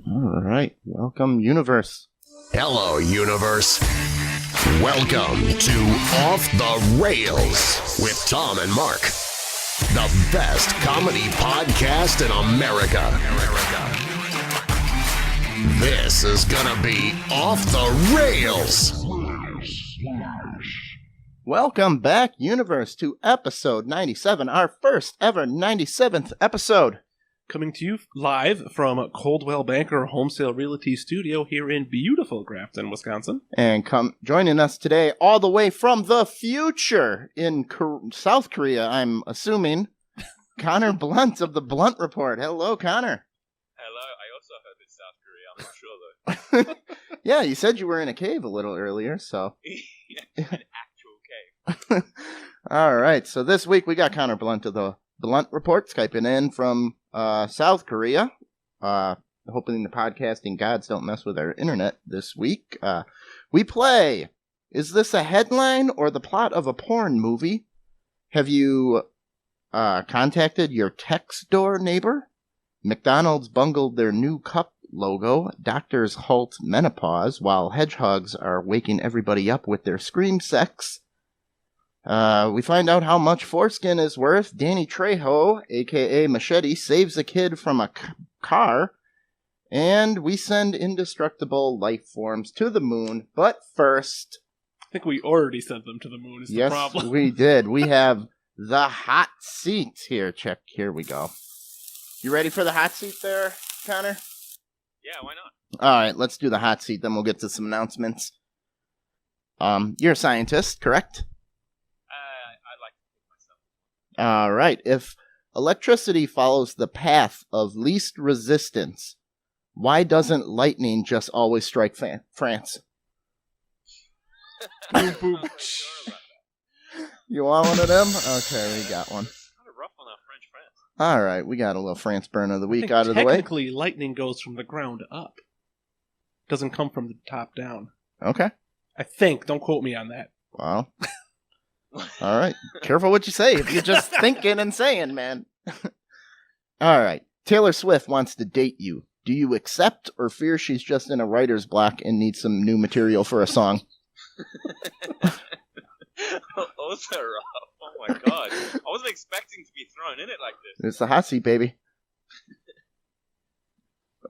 All right. Welcome, universe. Hello, universe. Welcome to Off the Rails with Tom and Mark. The best comedy podcast in America. This is gonna be Off the Rails. Welcome back, universe, to episode 97, our first ever 97th episode. Coming to you live from Coldwell Banker Home Sale Realty Studio here in beautiful Grafton, Wisconsin. And joining us today all the way from the future in South Korea, I'm assuming, Konner Blunt of the Blunt Report. Hello, Konner. Hello. I also heard it's South Korea. I'm not sure, though. Yeah, you said you were in a cave a little earlier, so. Yeah, an actual cave. All right, so this week we got Konner Blunt of the Blunt Report Skyping in from South Korea. Hoping the podcasting gods don't mess with our internet this week. We play, is this a headline or the plot of a porn movie? Have you contacted your text door neighbor? McDonald's bungled their new cup logo. Doctors halt menopause while hedgehogs are waking everybody up with their scream sex. We find out how much foreskin is worth. Danny Trejo, a.k.a. Machete, saves a kid from a car. And we send indestructible life forms to the moon. But first... I think we already sent them to the moon is the problem. Yes, we did. We have the hot seat here. Check. Here we go. You ready for the hot seat there, Konner? Yeah, why not? All right, let's do the hot seat. Then we'll get to some announcements. You're a scientist, correct? I'd like to think myself. All right. If electricity follows the path of least resistance, why doesn't lightning just always strike France? Boom, boom. I'm not sure about that. You want one of them? Okay, we got one. Kind of rough on our French friends. All right, we got a little France burn of the I week think out of the way. Technically, lightning goes from the ground up. Doesn't come from the top down. Okay. I think. Don't quote me on that. Well. All right. Careful what you say if you're just thinking and saying, man. All right. Taylor Swift wants to date you. Do you accept or fear she's just in a writer's block and needs some new material for a song? Also rough. Oh my god. I wasn't expecting to be thrown in it like this. It's the hot seat, baby.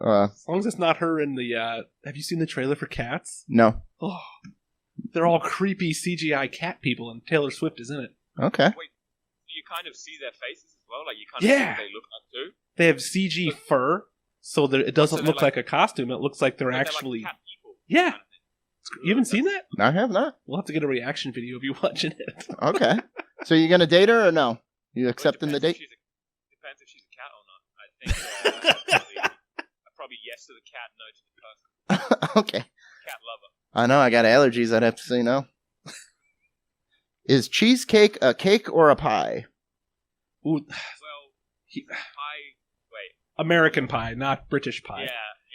As long as it's not her in the... have you seen the trailer for Cats? No. Oh, they're all creepy CGI cat people, and Taylor Swift is in it. Okay. Wait, do you kind of see their faces as well? Like, you kind of see what they look like too? They have CG fur, so that it doesn't So look they're like a costume. It looks like they're Like, actually... They're like cat people. Yeah. Kind of thing. You haven't seen that? I have not. We'll have to get a reaction video of you watching it. Okay. So you going to date her or no? You Well, it accepting the depends date? depends if she's a cat or not. I think probably yes to the cat, no to the person. Okay. Cat lover. I know, I got allergies. I'd have to say no. Is cheesecake a cake or a pie? Ooh, Well, wait. American pie, not British pie.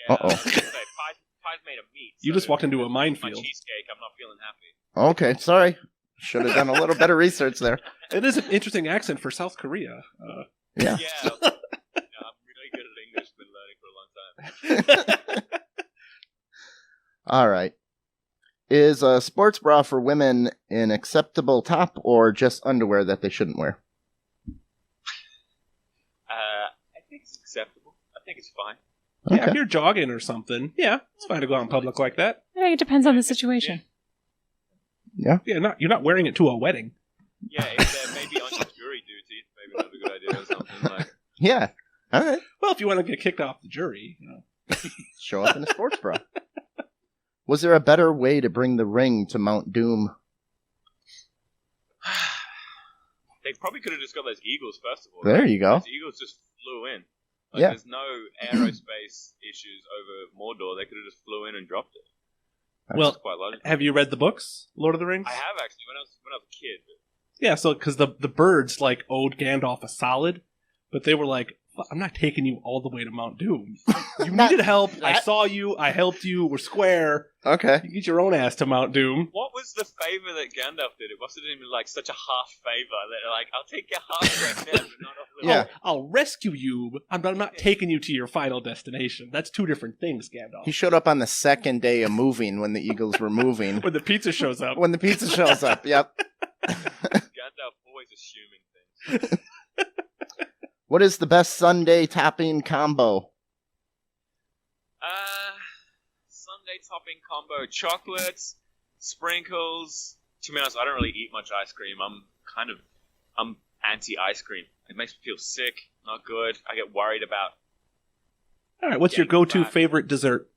Yeah. Uh-oh. I was gonna say, pie's made of meat. You so just walked into a if it's my minefield. cheesecake, I'm not feeling happy. Okay, sorry. Should have done a little better research there. It is an interesting accent for South Korea. Yeah. Yeah. I'm really good at English. Been learning for a long time. All right. Is a sports bra for women an acceptable top or just underwear that they shouldn't wear? I think it's acceptable. I think it's fine. Yeah, Okay. if you're jogging or something, yeah, it's fine to go out in public like that. I think it depends on the situation. Yeah. Yeah, you're not wearing it to a wedding. Yeah, if they're maybe on your jury duty, maybe not a good idea or something like. Yeah. All right. Well, if you want to get kicked off the jury, you know. Show up in a sports bra. Was there a better way to bring the ring to Mount Doom? They probably could have just got those eagles first of all. There you go. Those eagles just flew in. Like, Yeah. There's no aerospace issues over Mordor. They could have just flew in and dropped it. Well, It's quite logical. have you read the books, Lord of the Rings? I have actually when I was a kid. Yeah, so because the birds like owed Gandalf a solid, but they were like I'm not taking you all the way to Mount Doom. You needed help. I saw you. I helped you. We're square. Okay. You get your own ass to Mount Doom. What was the favor that Gandalf did? It wasn't even like such a half favor that like I'll take your half right now, but not all the Yeah. I'll rescue you, but I'm not taking you to your final destination. That's two different things, Gandalf. He showed up on the second day of moving when the Eagles were moving. When the pizza shows up. When the pizza shows up, yep. Gandalf always assuming things. What is the best Sunday topping combo? Sunday topping combo: chocolates, sprinkles. To be honest, I don't really eat much ice cream. I'm anti ice cream. It makes me feel sick, not good. I get worried about. All right, what's your go-to favorite dessert?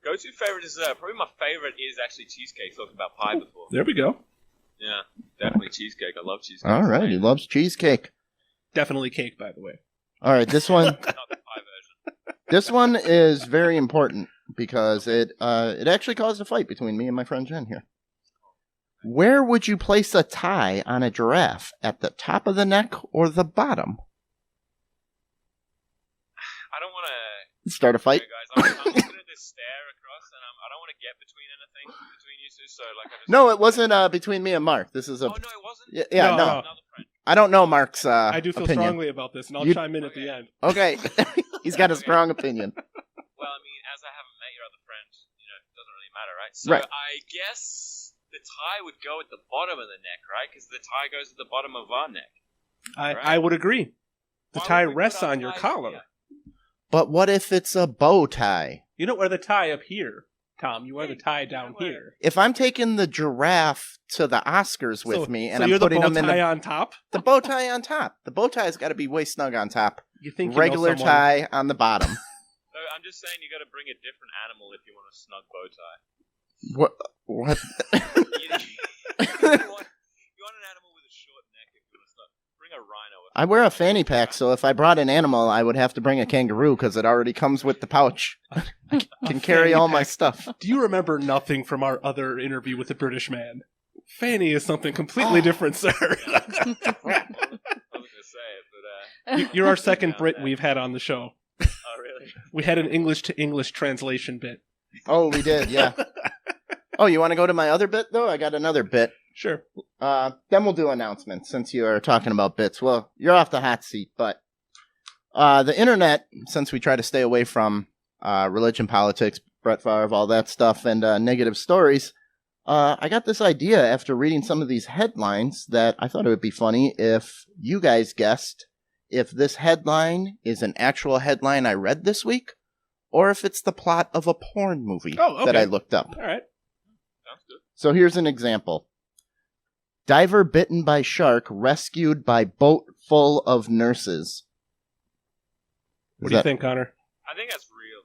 Go-to favorite dessert? Probably my favorite is actually cheesecake. Talked about pie before. There we go. Yeah, definitely cheesecake. I love cheesecake. All right, he loves cheesecake. Definitely cake, by the way. All right, this one. Not the pie version. This one is very important because it actually caused a fight between me and my friend Jen here. Where would you place a tie on a giraffe? At the top of the neck or the bottom? I don't want to Start a fight? guys. I'm looking at this stare across, and I don't want to get between anything between you two. So like, I just No, it wasn't between me and Mark. This is a. Oh no, it wasn't. Yeah, no. Another friend. I don't know Mark's I do feel opinion. strongly about this, and I'll You- chime in at the end. Okay, he's got a strong opinion. Well, I mean, as I haven't met your other friend, it doesn't really matter, right? So Right. I guess the tie would go at the bottom of the neck, right? Because the tie goes at the bottom of our neck. I would agree. The Why tie would we put rests our on your ties collar. here? But what if it's a bow tie? You don't wear the tie up here, Tom. You wear the tie down wear- here. If I'm taking the giraffe to the Oscars with me and so I'm you're putting the them bow in tie on top. the bow tie on top, the bow tie's got to be way snug on top. You think Regular you know someone- tie on the bottom. So I'm just saying you got to bring a different animal if you want a snug bow tie. What? What? You want an animal with a short neck if you want a snug. Bring a rhino. I wear a fanny pack, so if I brought an animal, I would have to bring a kangaroo because it already comes with the pouch. I can carry fanny all my pack. stuff. Do you remember nothing from our other interview with the British man? Fanny is something completely different, sir. I was going to say it, but You're our second Brit we've had on the show. oh really? We had an English to English translation bit. Oh, we did, yeah. Oh, you want to go to my other bit, though? I got another bit. Sure. Then we'll do announcements since you are talking about bits. Well, you're off the hot seat, but the internet, since we try to stay away from religion, politics, Brett Favre, all that stuff, and negative stories, I got this idea after reading some of these headlines that I thought it would be funny if you guys guessed if this headline is an actual headline I read this week or if it's the plot of a porn movie that I looked up. All right. Sounds good. So here's an example. Diver bitten by shark rescued by boat full of nurses. What do you think, Connor? I think that's real.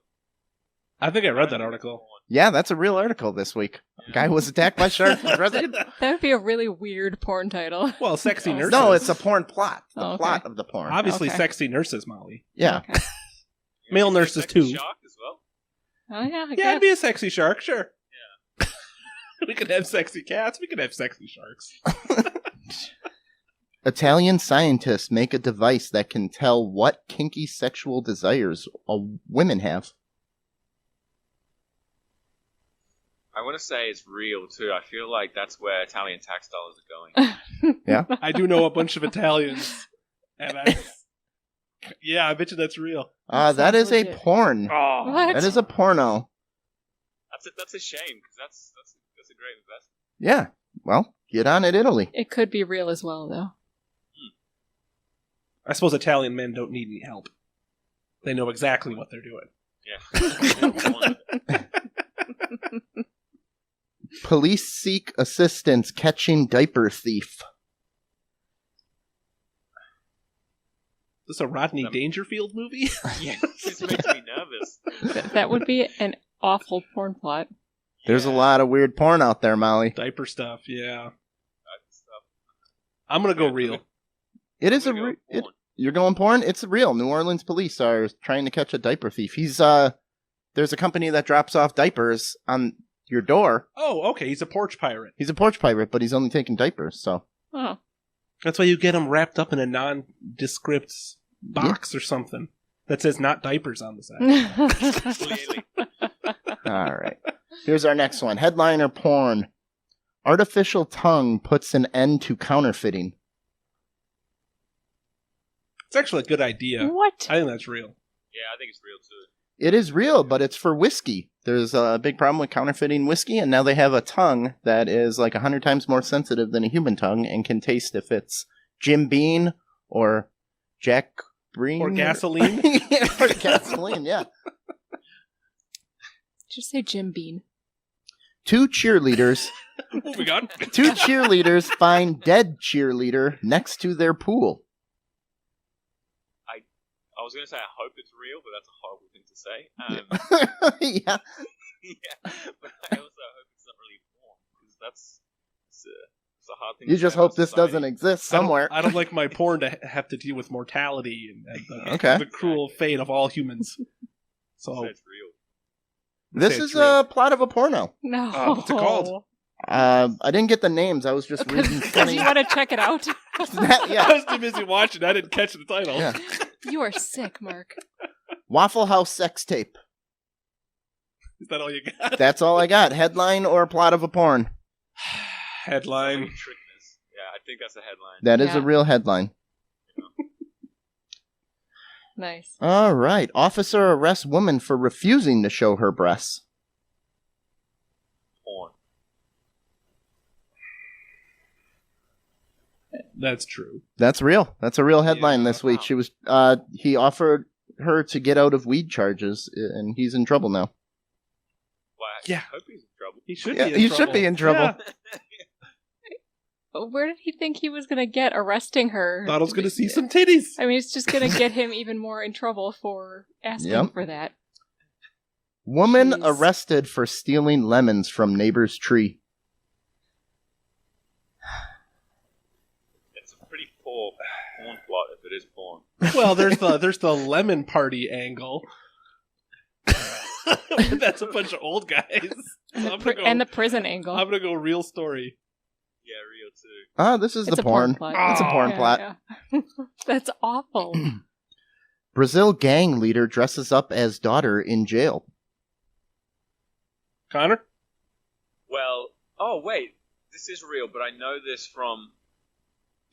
I think I read that article. Yeah, that's a real article this week. A guy was attacked by sharks. Was rescued. That would be a really weird porn title. Well, sexy nurses. No, it's a porn plot. The Oh, okay. plot of the porn. obviously Okay. sexy nurses, Molly. Yeah. Okay. Male nurses, Sexy too. Shark as well. Oh, yeah, I Yeah, guess. it'd be a sexy shark, sure. Yeah. We could have sexy cats. We could have sexy sharks. Italian scientists make a device that can tell what kinky sexual desires women have. I want to say it's real too. I feel like that's where Italian tax dollars are going. I do know a bunch of Italians. And yeah, I bet you that's real. That sounds is a legit. porn. Oh. What? That is a porno. That's a shame because that's a great investment. Yeah. Well, get on it, Italy. It could be real as well, though. I suppose Italian men don't need any help. They know exactly what they're doing. Yeah. Police seek assistance catching diaper thief. Is this a Rodney Dangerfield movie? Yeah, this makes me nervous. That would be an awful porn plot. There's a lot of weird porn out there, Molly. Diaper stuff, yeah. Stuff. I'm gonna go real. It is I'm gonna go porn. You're going porn? It's real. New Orleans police are trying to catch a diaper thief. He's there's a company that drops off diapers on your door. Oh, okay. He's a porch pirate. He's a porch pirate, but he's only taking diapers, so Oh. That's why you get him wrapped up in a nondescript box or something that says "not diapers" on the side. Clearly. All right. Here's our next one. Headliner porn. Artificial tongue puts an end to counterfeiting. It's actually a good idea. What? I think that's real. Yeah, I think it's real too. It is real, but it's for whiskey. There's a big problem with counterfeiting whiskey, and now they have a tongue that is like 100 times more sensitive than a human tongue and can taste if it's Jim Beam or Jack Breen. Or gasoline. Or gasoline, yeah. Just say Jim Bean. Two cheerleaders Moving on. find dead cheerleader next to their pool. I was going to say I hope it's real, but that's a horrible thing to say. Yeah. Yeah, but I also hope it's not really porn, because it's a hard thing You to just say about hope this society. doesn't exist somewhere. I don't like my porn to have to deal with mortality and Okay. the cruel fate of all humans. So Say it's real. This say is it's real. a plot of a porno. No. What's it called? I didn't get the names. I was just reading Because funny. you want to check it out? Yeah. I was too busy watching. I didn't catch the title. Yeah. You are sick, Mark. Waffle House sex tape. Is that all you got? That's all I got. Headline or plot of a porn. Headline. Trickness. Yeah, I think that's a headline. That is Yeah. a real headline. Nice. All right. Officer arrests woman for refusing to show her breasts. Porn. That's true. That's real. That's a real headline Yeah. this week. She was. He offered her to get out of weed charges, and he's in trouble now. Well, Yeah. I hope he's in trouble. He should Yeah, be in he trouble. should be in trouble. Where did he think he was going to get arresting her? Thought I was going to see some titties. I mean, it's just going to get him even more in trouble for asking Yep. for that. Woman Jeez. arrested for stealing lemons from neighbor's tree. It's a pretty poor porn plot if it is porn. Well, there's the lemon party angle. That's a bunch of old guys. So And the prison angle. I'm gonna go real story. Yeah, real too. Ah, this is It's the a porn porn. plot. It's a porn Yeah, plot. yeah. That's awful. Brazil gang leader dresses up as daughter in jail. Connor? Well, oh wait, this is real, but I know this from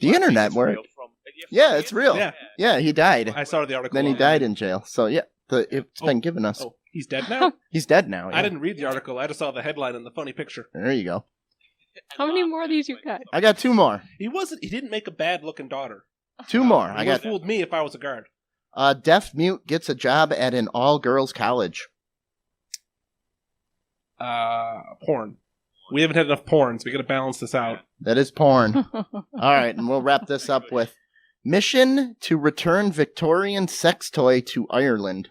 The I think internet, it's where real from- Yeah, from the it's real. Yeah. Yeah, he died. I saw the article. Then he online. died in jail. So yeah, it's been given us. Oh, he's dead now? He's dead now. I yeah. didn't read the article. I just saw the headline and the funny picture. There you go. How many more of these you got? I got two more. He didn't make a bad looking daughter. Two more. He I would got have fooled me if I was a guard. deaf mute gets a job at an all girls college. Porn. We haven't had enough porn, so we gotta balance this out. That is porn. All right, and we'll wrap this up with mission to return Victorian sex toy to Ireland.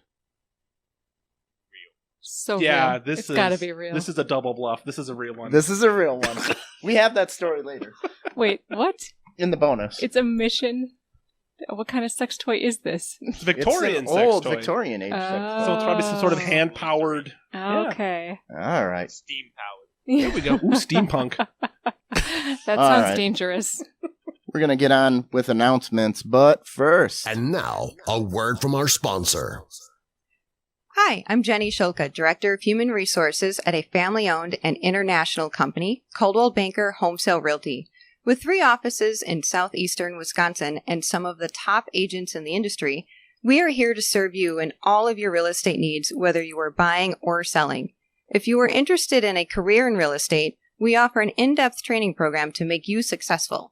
So Yeah, real. this It's is got to be real. This is a double bluff. This is a real one. This is a real one. We have that story later Wait, what? in the bonus. It's a mission? What kind of sex toy is this? It's Victorian It's an sex old toy. Victorian age sex toy. So it's probably some sort of hand powered. Okay. All right. Steam powered. There we go. Ooh, steampunk. That All sounds right. dangerous. We're going to get on with announcements, but first. And now, a word from our sponsor. Hi, I'm Jenny Shulka, Director of Human Resources at a family-owned and international company, Coldwell Banker Wholesale Realty. With 3 offices in southeastern Wisconsin and some of the top agents in the industry, we are here to serve you in all of your real estate needs, whether you are buying or selling. If you are interested in a career in real estate, we offer an in-depth training program to make you successful.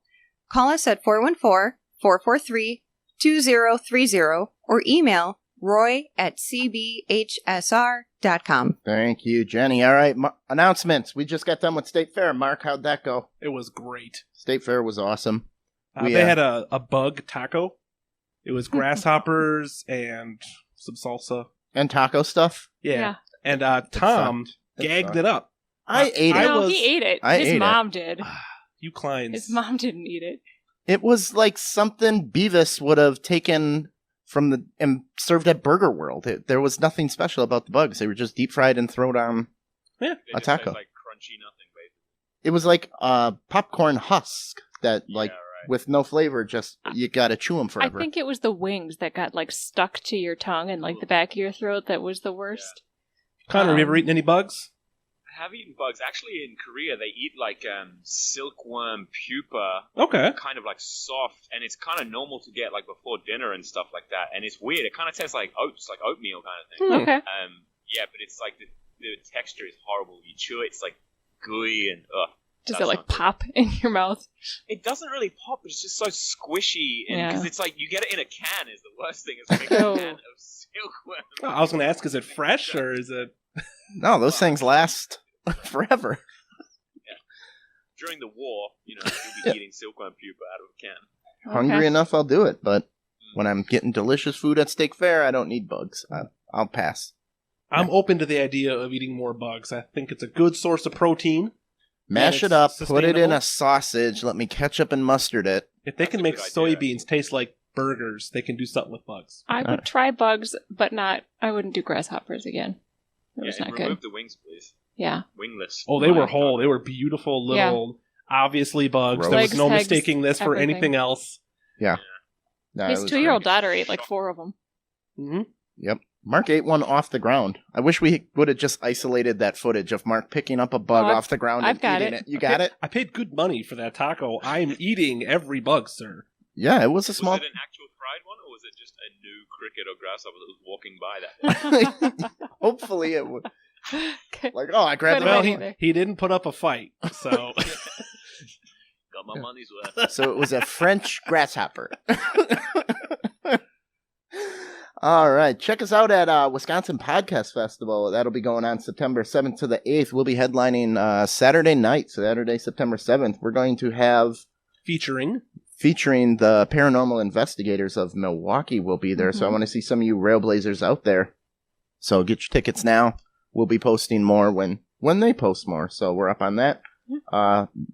Call us at 414-443-2030 or email roy@cbhsr.com. Thank you, Jenny. All right, announcements. We just got done with State Fair. Mark, how'd that go? It was great. State Fair was awesome. They had a bug taco. It was grasshoppers and some salsa. And taco stuff. Yeah. And Tom gagged it up. I ate it. No, he ate it. I His ate it. mom did. You Kleins. His mom didn't eat it. It was like something Beavis would have taken from and served at Burger World. There was nothing special about the bugs. They were just deep fried and thrown on They a just taco. taste like crunchy nothing, basically. It was like popcorn husk that like with no flavor. Just you gotta chew them I forever. think it was the wings that got like stuck to your tongue and like the back of your throat that was the worst. Connor, have you ever eaten any bugs? I have eaten bugs. Actually, in Korea, they eat like silkworm pupa, Okay. kind of like soft, and it's kind of normal to get like before dinner and stuff like that. And it's weird. It kind of tastes like oats, like oatmeal kind of thing. Okay. Yeah, but it's like the texture is horrible. You chew it, it's like gooey and Does that's it like not good. pop in your mouth? It doesn't really pop, but it's just so squishy, and Yeah. because it's like you get it in a can is the worst thing. It's like a Oh. can of silkworm. Oh, I was going to ask, is it fresh or is it... No, those things last forever. During the war, you'll be eating silkworm pupa out of a can. Hungry Okay. enough, I'll do it. But when I'm getting delicious food at Steak Fair, I don't need bugs. I'll pass. I'm open to the idea of eating more bugs. I think it's a good source of protein. Mash it's it up, put it in sustainable. a sausage, let me ketchup and mustard it. If they That's can a make good idea. soybeans taste like burgers, they can do something with bugs. I would try bugs, but I wouldn't do grasshoppers again. It was not remove good. the wings, please. Yeah. Wingless. Oh, they My were whole. God. They were beautiful little, obviously bugs. Gross. There was Legs, no heads, mistaking this for everything. anything else. No, His it was 2-year-old great. daughter ate like 4 of them. Mm-hmm. Yep. Mark ate one off the ground. I wish we would have just isolated that footage of Mark picking up a bug Oh, off the ground I've and got eating it. it. You got it? I paid good money for that taco. I'm eating every bug, sir. Yeah, it was a Was small... it an actual fried one, or was it just a new cricket or grasshopper that was walking by that day? Hopefully it would... Okay. Like, oh, I grabbed Could've the Well, been wrong one. either. he didn't put up a fight, so... Got my money's worth. So it was a French grasshopper. All right. Check us out at Wisconsin Podcast Festival. That'll be going on September 7th to the 8th. We'll be headlining Saturday night, Saturday, September 7th. We're going to have Featuring... the paranormal investigators of Milwaukee will be there. So I want to see some of you Railblazers out there. So get your tickets now. We'll be posting more when they post more. So we're up on that.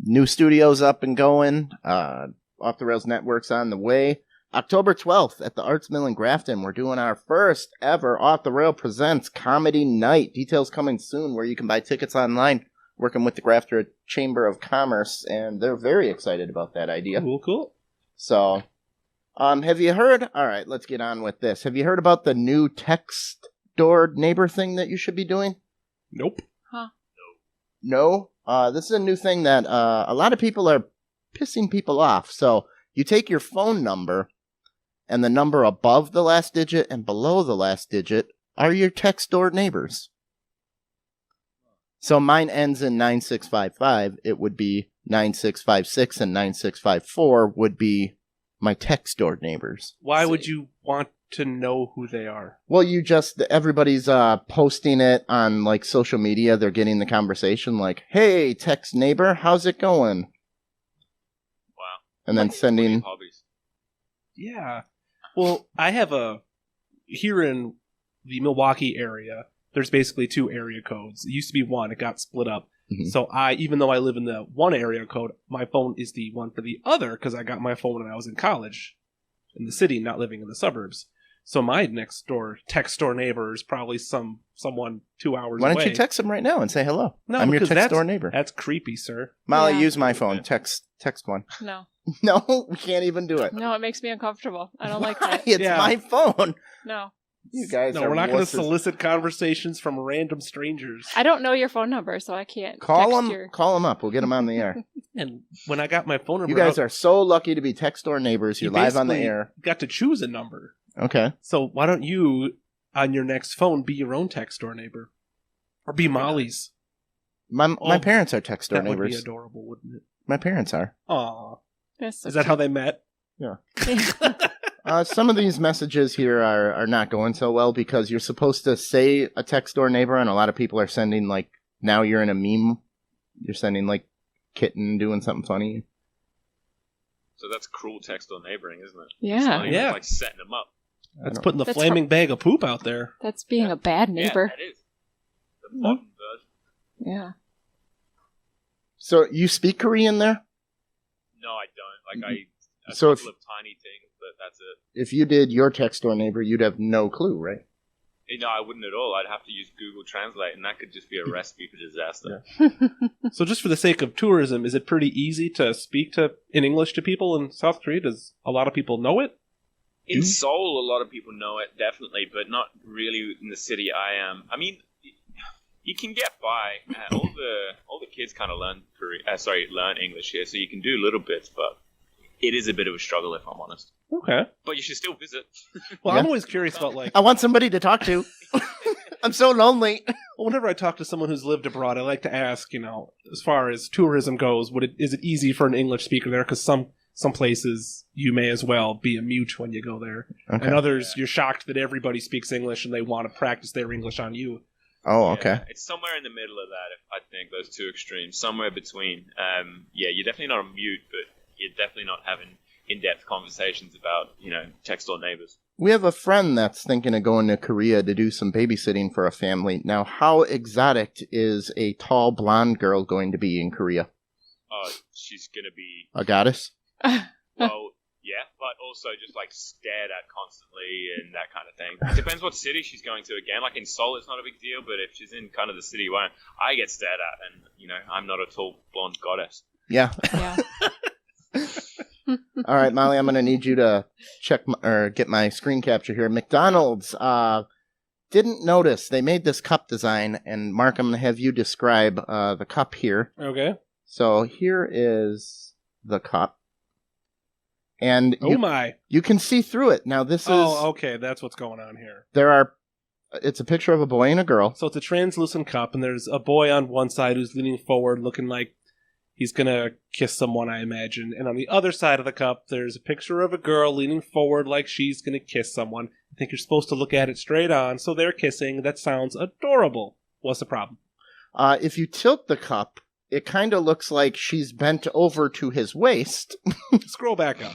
New studios up and going. Off the Rails Network's on the way. October 12th at the Arts Mill in Grafton, we're doing our first ever Off the Rail Presents Comedy Night. Details coming soon where you can buy tickets online. Working with the Grafton Chamber of Commerce, and they're very excited about that idea. Cool. So, have you heard? All right, let's get on with this. Have you heard about the new text door neighbor thing that you should be doing? Nope. No? This is a new thing that a lot of people are pissing people off. So, you take your phone number, and the number above the last digit and below the last digit are your text door neighbors. So mine ends in 9655. It would be 9656, and 9654 would be my text door neighbors. Why would you want to know who they are? Well, everybody's posting it on like social media. They're getting the conversation like, "Hey, text neighbor, how's it going?" Wow. And then sending. Hobbies. Yeah. Well, I have here in the Milwaukee area, there's basically 2 area codes. It used to be 1. It got split up. Mhm. So even though I live in the 1 area code, my phone is the one for the other because I got my phone when I was in college in the city, not living in the suburbs. So my next door text door neighbor is probably someone 2 hours Why away. don't you text them right now and say hello? No, I'm your because text that's- door neighbor. That's creepy, sir. Molly, Yeah. use my phone. Text one. No. No, we can't even do it. No, it makes me uncomfortable. I don't like that. It's Yeah. my phone. No. You guys No, are we're not going to wusses. solicit conversations from random strangers. I don't know your phone number, so I can't Call text them. your... Call them up. We'll get them on the air. And when I got my phone number, You guys out, are so lucky to be text door neighbors. you You're live on the basically air. got to choose a number. Okay. So why don't you, on your next phone, be your own text door neighbor? Or be Molly's. My Oh, parents are text door That would be neighbors. adorable, wouldn't it? My parents are. Aw. That's so Is that how they met? Some of these messages here are not going so well because you're supposed to say a text door neighbor, and a lot of people are sending like, now you're in a meme. You're sending like kitten doing something funny. So that's cruel text door neighboring, isn't it? Yeah. It's not even Yeah. like setting them up. That's putting the That's flaming bag of poop out there. That's being a bad neighbor. Yeah, that is. The modern version. Yeah. So you speak Korean there? No, I don't. Like, a So if- couple of tiny things, but that's it. If you did your text door neighbor, you'd have no clue, right? No, I wouldn't at all. I'd have to use Google Translate, and that could just be a recipe for disaster. So just for the sake of tourism, is it pretty easy to speak in English to people in South Korea? Does a lot of people know it? In Seoul, a lot of people know it, definitely, but not really in the city I am. I mean, you can get by. All the kids kind of learn English here, so you can do little bits, but it is a bit of a struggle, if I'm honest. Okay. But you should still visit. Well, I'm always curious about, like... I want somebody to talk to. I'm so lonely. Whenever I talk to someone who's lived abroad, I like to ask, as far as tourism goes, is it easy for an English speaker there? Because some places you may as well be a mute when you go there. Okay. And others, you're shocked that everybody speaks English and they want to practice their English on you. Oh, okay. Yeah, it's somewhere in the middle of that, I think, those two extremes. Somewhere between. You're definitely not a mute, but you're definitely not having in-depth conversations about, text door neighbors. We have a friend that's thinking of going to Korea to do some babysitting for a family. Now, how exotic is a tall blonde girl going to be in Korea? She's going to be... a goddess? Well, yeah, but also just, stared at constantly and that kind of thing. It depends what city she's going to again. Like, in Seoul, it's not a big deal, but if she's in kind of the city where I get stared at and, I'm not a tall blonde goddess. Yeah. All right, Molly, I'm going to need you to get my screen capture here. McDonald's didn't notice. They made this cup design, and Mark, I'm going to have you describe the cup here. Okay. So here is the cup. And you can see through it. Now, this is... Oh, okay, that's what's going on here. It's a picture of a boy and a girl. So it's a translucent cup, and there's a boy on one side who's leaning forward, looking like he's going to kiss someone, I imagine. And on the other side of the cup, there's a picture of a girl leaning forward like she's going to kiss someone. I think you're supposed to look at it straight on, so they're kissing. That sounds adorable. What's the problem? If you tilt the cup, it kind of looks like she's bent over to his waist. Scroll back up.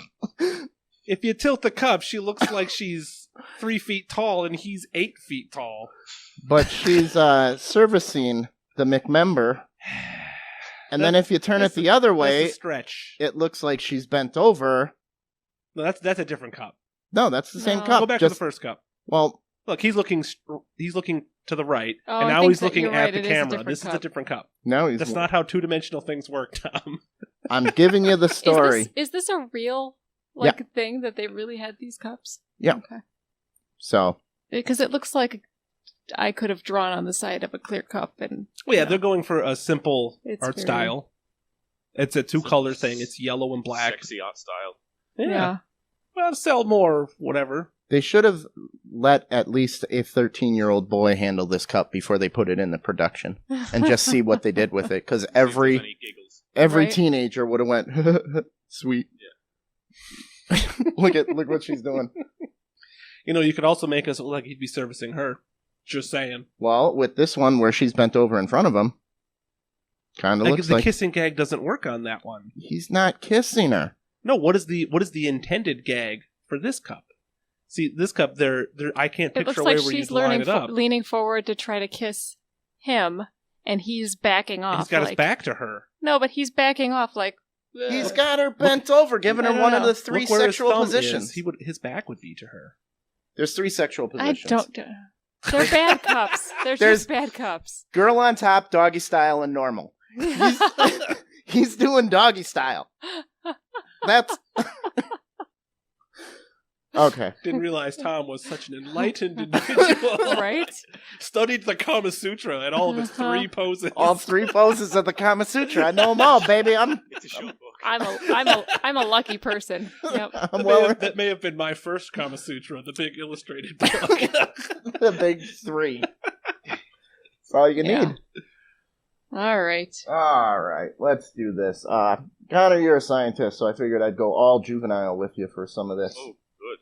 If you tilt the cup, she looks like she's 3 feet tall, and he's 8 feet tall. But she's servicing the McMember. And then if you turn it the other way, it looks like she's bent over. No, that's a different cup. No, that's the same cup. Go back to the first cup. Well, look, he's looking to the right, and now he's looking at the camera. This is a different cup. No, that's not how two-dimensional things work, Tom. I'm giving you the story. Is this a real thing that they really had these cups? Yeah. Okay. So. Because it looks like I could have drawn on the side of a clear cup, and they're going for a simple art style. It's a two-color thing. It's yellow and black. Sexy art style. Yeah. Well, sell more, whatever. They should have let at least a 13-year-old boy handle this cup before they put it in the production and just see what they did with it. Because every teenager would have went, sweet. Yeah. look what she's doing. You could also make us look like he'd be servicing her. Just saying. Well, with this one where she's bent over in front of him, kind of looks like... The kissing gag doesn't work on that one. He's not kissing her. No, what is the intended gag for this cup? See, this cup, I can't picture where you'd line it up. Leaning forward to try to kiss him, and he's backing off. He's got his back to her. No, but he's backing off like... Ugh. He's got her bent over, giving her one of the 3 sexual positions. His back would be to her. There's 3 sexual positions. They're bad cups. There's just bad cups. Girl on top, doggy style, and normal. He's doing doggy style. That's... Okay. Didn't realize Tom was such an enlightened individual. Right? Studied the Kama Sutra and all of its 3 poses. All 3 poses of the Kama Sutra. I know them all, baby. It's a short book. I'm a lucky person. Yep. That may have been my first Kama Sutra, the big illustrated book. The big 3. That's all you need. All right. Let's do this. Konner, you're a scientist, so I figured I'd go all juvenile with you for some of this. Oh, good.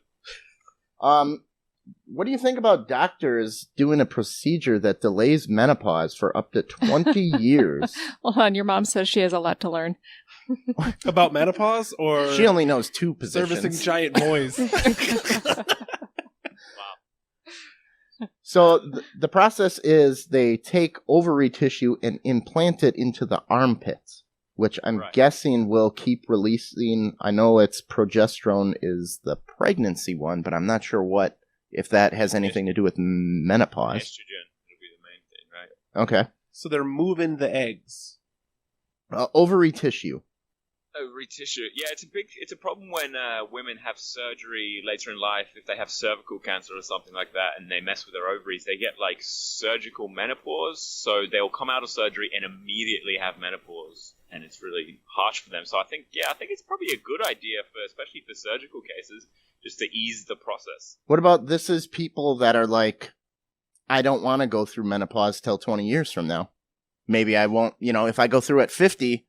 What do you think about doctors doing a procedure that delays menopause for up to 20 years? Hold on, your mom says she has a lot to learn. About menopause, or she only knows 2 positions. Servicing giant boys. So the process is they take ovary tissue and implant it into the armpits, which I'm guessing will keep releasing. I know it's progesterone is the pregnancy one, but I'm not sure what if that has anything to do with menopause. Estrogen will be the main thing, right? Okay. So they're moving the eggs. Ovary tissue. Ovary tissue. Yeah, it's a problem when women have surgery later in life. If they have cervical cancer or something like that, and they mess with their ovaries, they get like surgical menopause. So they'll come out of surgery and immediately have menopause, and it's really harsh for them. So I think it's probably a good idea especially for surgical cases, just to ease the process. What about this is people that are like, I don't want to go through menopause till 20 years from now. Maybe I won't, if I go through at 50,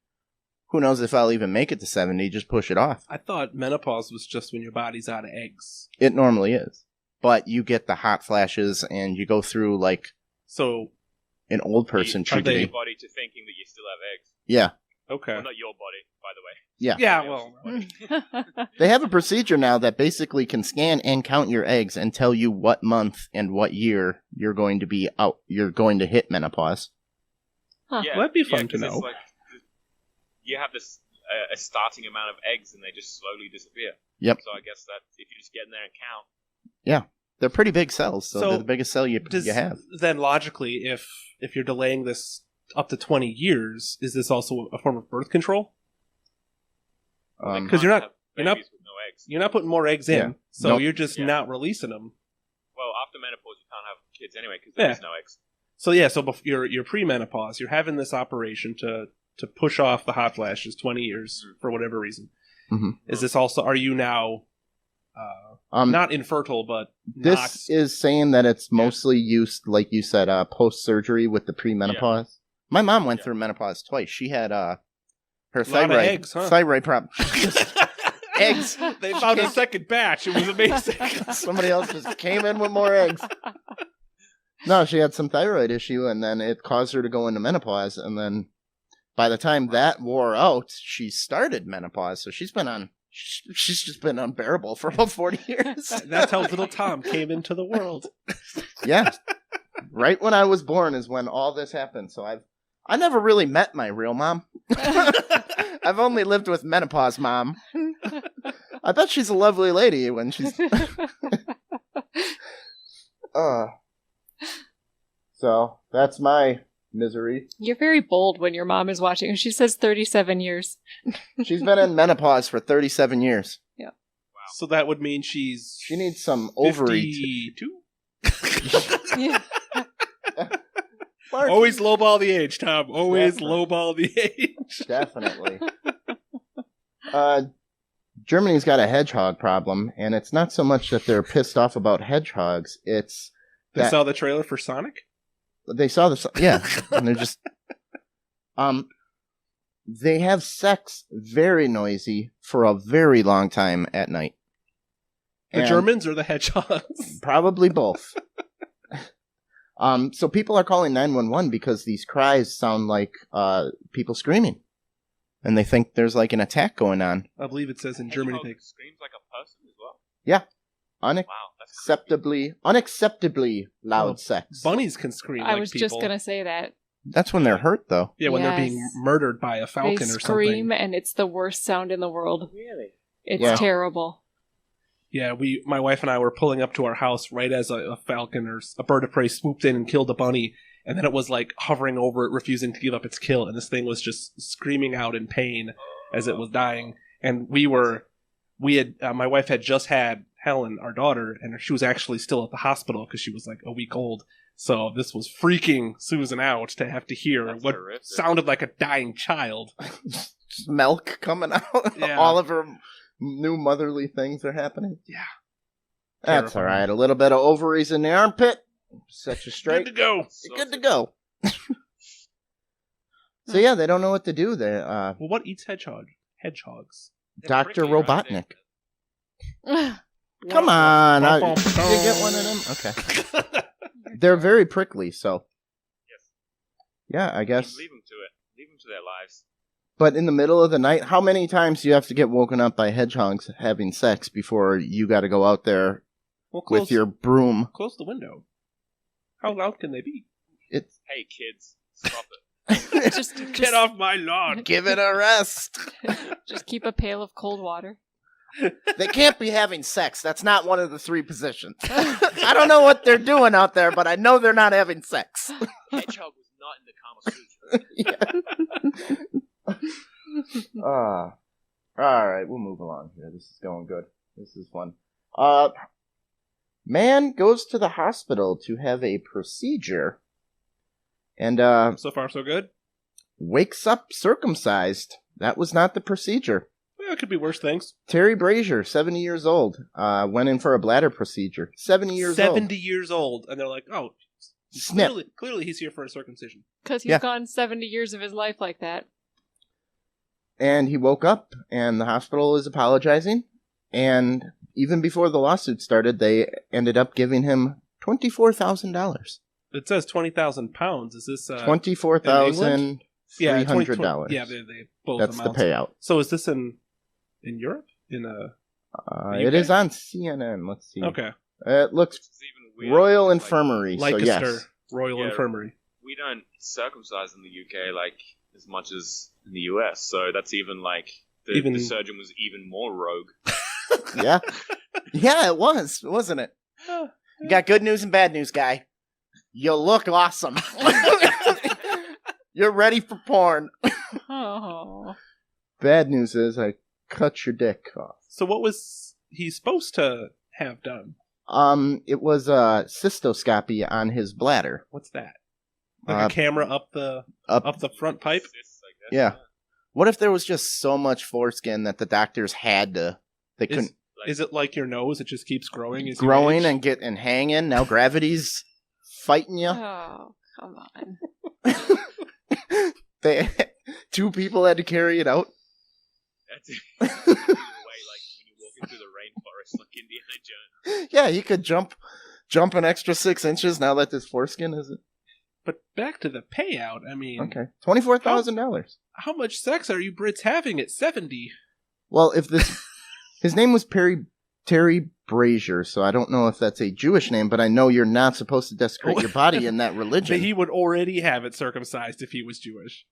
who knows if I'll even make it to 70, just push it off. I thought menopause was just when your body's out of eggs. It normally is. But you get the hot flashes and you go through like So an old person Train puberty. your body to thinking that you still have eggs. Yeah. okay. Well, not your body, by the way. Yeah. Yeah, Someone well, else's body. They have a procedure now that basically can scan and count your eggs and tell you what month and what year you're going to be out. You're going to hit menopause. Huh. Yeah, Well, that'd be fun to 'cause know. it's like, you have this a starting amount of eggs, and they just slowly disappear. Yep. So I guess that if you just get in there and count. They're pretty big cells, so So they're the biggest cell you does, have. then logically, if you're delaying this up to 20 years, is this also a form of birth control? Because Can't you're not- have you're not- babies with no eggs. You're not putting more eggs in, Yeah. so Nope. you're just Yeah. not releasing them. Well, after menopause, you can't have kids anyway because there Yeah. is no eggs. So yeah, so you're pre-menopause. You're having this operation to push off the hot flashes 20 years for whatever reason. Mhm. Is this also? Are you now not infertile, but This is saying that it's mostly used, like you said, post-surgery with the pre-menopause. My mom went through menopause twice. She had her of thyroid eggs, huh? thyroid problem. Eggs. They found a second batch. It was amazing. Somebody else just came in with more eggs. No, she had some thyroid issue, and then it caused her to go into menopause. And then by the time that wore out, she started menopause. So she's just been unbearable for about 40 years. That's how little Tom came into the world. Yeah. Right when I was born is when all this happened. So I never really met my real mom. I've only lived with menopause mom. I bet she's a lovely lady when she's... So, that's my misery. You're very bold when your mom is watching. She says 37 years. She's been in menopause for 37 years. So that would mean she needs some ovary... 52? Yeah. Mark, Always lowball the age, Tom. Always Definitely. lowball the age. Definitely. Germany's got a hedgehog problem, and it's not so much that they're pissed off about hedgehogs, it's They that saw the trailer for Sonic? they saw the... Yeah, and they're just... They have sex very noisy for a very long time at night. The And Germans or the hedgehogs? probably both. So people are calling 911 because these cries sound like people screaming. And they think there's like an attack going on. I believe it says in Germany. Hedgehog screams like a person as well. Yeah. Wow, that's creepy. Unacceptably loud Well, sex. Bunnies can scream I like was people. just going to say that. That's when they're hurt, though. Yeah, when they're being Yes. murdered by a They falcon or scream, something. and it's the worst sound in the world. Really? It's Yeah. terrible. Yeah, my wife and I were pulling up to our house right as a falcon or a bird of prey swooped in and killed a bunny, and then it was like hovering over it, refusing to give up its kill, and this thing was just screaming out in pain as it was dying. And my wife had just had Helen, our daughter, and she was actually still at the hospital because she was like a week old. So this was freaking Susan out to have to hear That's what horrific. sounded sounded like a dying child. Just milk coming out. Yeah. All of her new motherly things are happening. Yeah. That's Terrifying. all right. A little bit of ovaries in the armpit. Set you straight. Good to go. You're good to go. So yeah, they don't know what to do. They Well, what eats hedgehogs? They're Dr. prickly, right? Robotnik. Come on. Did you get one of them? Okay. They're very prickly, so. Yes. Yeah, I guess. Leave them to it. Leave them to their lives. But in the middle of the night, how many times do you have to get woken up by hedgehogs having sex before you got to go out there Well, with your broom? close the window. How loud can they be? It's Hey, kids, stop it. Get off my lawn. give it a rest. Just keep a pail of cold water. They can't be having sex. That's not one of the 3 positions. I don't know what they're doing out there, but I know they're not having sex. Hedgehog was not in the Kama Sutra. All right, we'll move along here. This is going good. This is fun. Man goes to the hospital to have a procedure, and So far, so good. wakes up circumcised. That was not the procedure. Well, it could be worse things. Terry Brazier, 70 years old, went in for a bladder procedure. 70 years 70 years old. And they're like, oh, Snip. clearly he's here for a circumcision. Because he's Yeah. gone 70 years of his life like that. And he woke up, and the hospital is apologizing. And even before the lawsuit started, they ended up giving him $24,000. It says 20,000 pounds. Is this $24,300. Yeah, 20. Yeah, they both That's amounts. the payout. So is this in Europe? It is on CNN. Let's see. Okay. It looks It's even weirder. Royal Like, Infirmary. So Leicester yes. Royal Yeah. Infirmary. we don't circumcise in the UK like as much as in the US, so that's even like the surgeon was even more rogue. Yeah. Yeah, it was, wasn't it? You got good news and bad news, guy. You look awesome. You're ready for porn. Oh. Bad news is I cut your dick off. So what was he supposed to have done? It was a cystoscopy on his bladder. What's that? Like a camera up the front pipe? Cysts, I guess. Yeah. What if there was just so much foreskin that the doctors had to? They couldn't Is it like your nose? It just keeps growing as you growing age? and hanging. Now gravity's fighting you. Oh, come on. They 2 people had to carry it out. That's it. Way, like when you walk into the rainforest like Indiana Jones. Yeah, he could jump an extra 6 inches now that this foreskin isn't. But back to the payout. I mean, Okay, $24,000. how much sex are you Brits having at 70? Well, if this, his name was Terry Brazier, so I don't know if that's a Jewish name, but I know you're not supposed to desecrate your body in that religion. But he would already have it circumcised if he was Jewish.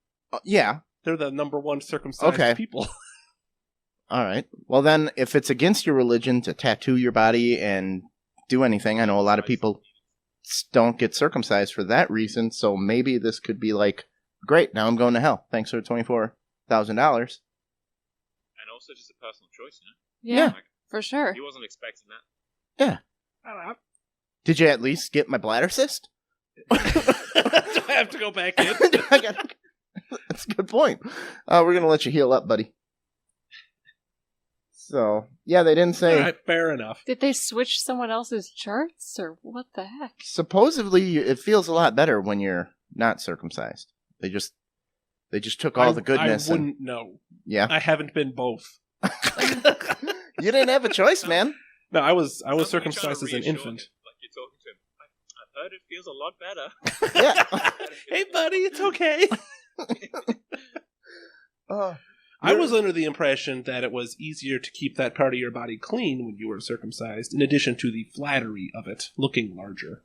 Yeah. They're the number one circumcised Okay. people. All right. Well, then, if it's against your religion to tattoo your body and do anything, I know a lot of people don't get circumcised for that reason, so maybe this could be like, great, now I'm going to hell. Thanks for $24,000. And also just a personal choice, you know? Yeah, Like, for sure. he wasn't expecting that. I don't know. Did you at least get my bladder cyst? Do I have to go back in? That's a good point. We're going to let you heal up, buddy. So, yeah, they didn't say. All right, fair enough. Did they switch someone else's charts, or what the heck? Supposedly, it feels a lot better when you're not circumcised. They just took all the goodness. I wouldn't know. Yeah. I haven't been both. You didn't have a choice, man. No, I was Something circumcised as trying an to reassure infant. him, like you're talking to him. I've heard it feels a lot better. Yeah. Hey, buddy, it's okay. I was under the impression that it was easier to keep that part of your body clean when you were circumcised, in addition to the flattery of it looking larger.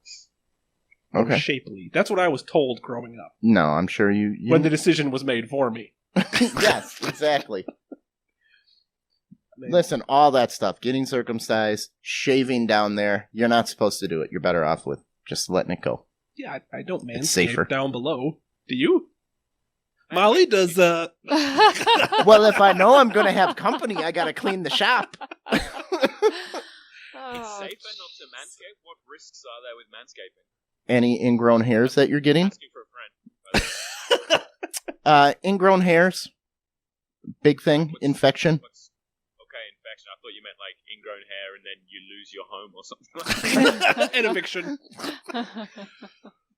Or Okay. shapely. That's what I was told growing up. No, I'm sure you When the decision was made for me. Yes, exactly. I mean, Listen, all that stuff, getting circumcised, shaving down there, you're not supposed to do it. You're better off with just letting it go. yeah, I don't It's safer. manscape down below. Do you? Molly does, Well, if I know I'm going to have company, I got to clean the shop. It's Oh, safer not to manscape. What risks are there with manscaping? Any ingrown hairs that you're getting? Asking for a friend. Ingrown hairs, big thing, infection. Okay, infection. I thought you meant like ingrown hair and then you lose your home or something. an eviction.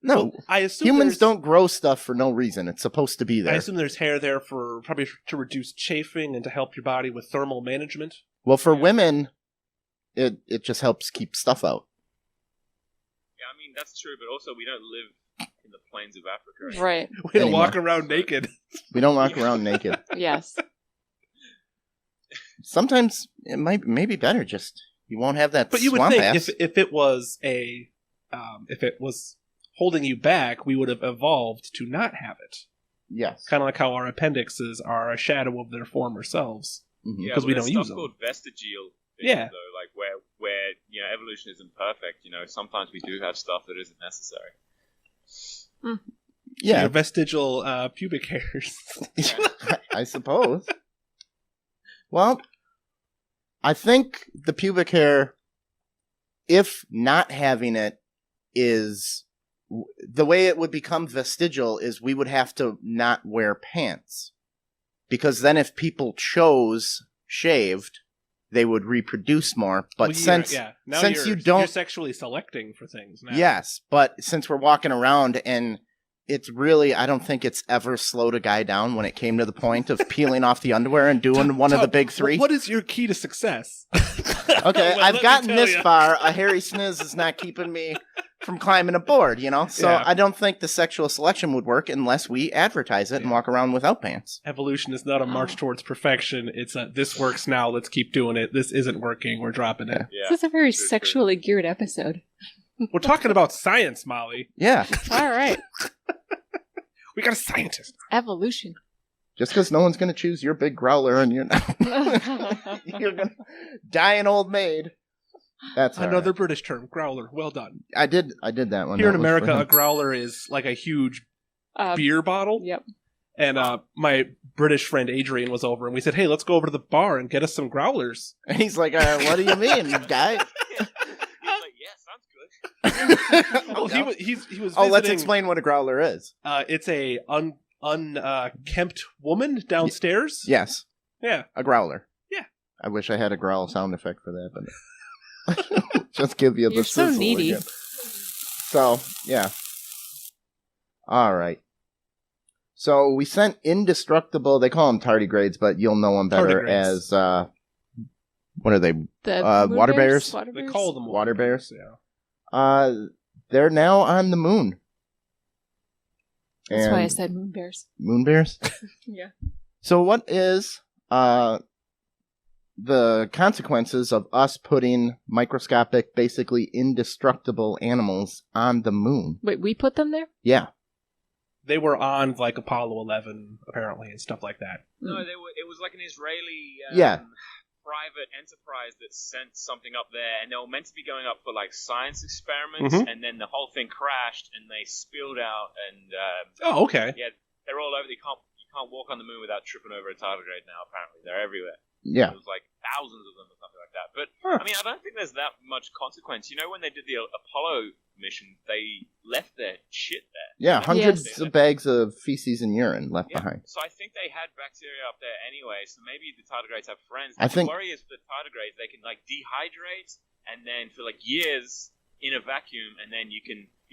No, Well, I assume humans there's- don't grow stuff for no reason. It's supposed to be I there. assume there's hair there for probably to reduce chafing and to help your body with thermal management. Well, for women, it just helps keep stuff out. Yeah, I mean that's true, but also we don't live in the plains of Africa. right. We don't Anymore. walk around naked. We don't walk around naked. Yes. Sometimes it may be better. Just you won't have that But you would swamp think ass. if it was if it was holding you back, we would have evolved to not have it. Yes. Kind of like how our appendixes are a shadow of their former selves. Mhm. Yeah, 'Cause we there's don't use stuff them. called vestigial things, Yeah. though, like where evolution isn't perfect. Sometimes we do have stuff that isn't necessary. Yeah, Your vestigial pubic hairs. I suppose. Well, I think the pubic hair, if not having it, is the way it would become vestigial is we would have to not wear pants. Because then if people chose shaved, they would reproduce more. But Well, since now since you're you don't sexually selecting for things now. Yes, but since we're walking around and it's really, I don't think it's ever slowed a guy down when it came to the point of peeling off the underwear and doing one of the big three. What is your key to success? Okay, Well, let I've me gotten tell this ya. far. A hairy sniz is not keeping me from climbing a board, So Yeah. I don't think the sexual selection would work unless we advertise it and walk around without pants. Evolution is not a march towards perfection. It's a this works now, let's keep doing it. This isn't working, we're dropping it. Yeah. This is a very true, true. sexually geared episode. We're talking about science, Molly. Yeah, All right. We got a scientist. Evolution. just because no one's going to choose your big growler and you're going to die an old maid. That's all Another right. British term, growler. Well done. I did that one. Here in That was for America, him. a growler is like a huge Uh, beer bottle. Yep. And my British friend Adrian was over, and we said, "Hey, let's go over to the bar and get us some growlers." And he's like, what do you mean, guy? He's like, yeah, sounds good. Oh, he was visiting. Oh, let's explain what a growler is. It's a unkempt woman downstairs. Yes, Yeah. a growler. Yeah. I wish I had a growl sound effect for that, but just give you the You're so sizzle needy. again. So, yeah. All right. So we sent indestructible. They call them tardigrades, but you'll know them better Tardigrades. as what are they? The moon water bears? Water They bears? call them Water bears? Yeah. They're now on the moon. That's why I And- said moon bears. moon bears. Yeah. So what is the consequences of us putting microscopic, basically indestructible animals on the moon? Wait, we put them there? Yeah. They were on like Apollo 11 apparently and stuff like that. No, it was like an Israeli private enterprise that sent something up there, and they were meant to be going up for like science experiments, Mhm. and then the whole thing crashed, and they spilled out, and Oh, okay. yeah, they're all over. You can't walk on the moon without tripping over a tardigrade now. Apparently, they're everywhere. Yeah. There's like thousands of them or something like that. But Huh. I mean, I don't think there's that much consequence. When they did the Apollo mission, they left their shit there. Yeah, hundreds Yes. of bags of feces and urine left Yeah, behind. so I think they had bacteria up there anyway. So maybe the tardigrades have friends. I The think- worry is for the tardigrades, they can like dehydrate and then for like years in a vacuum, and then you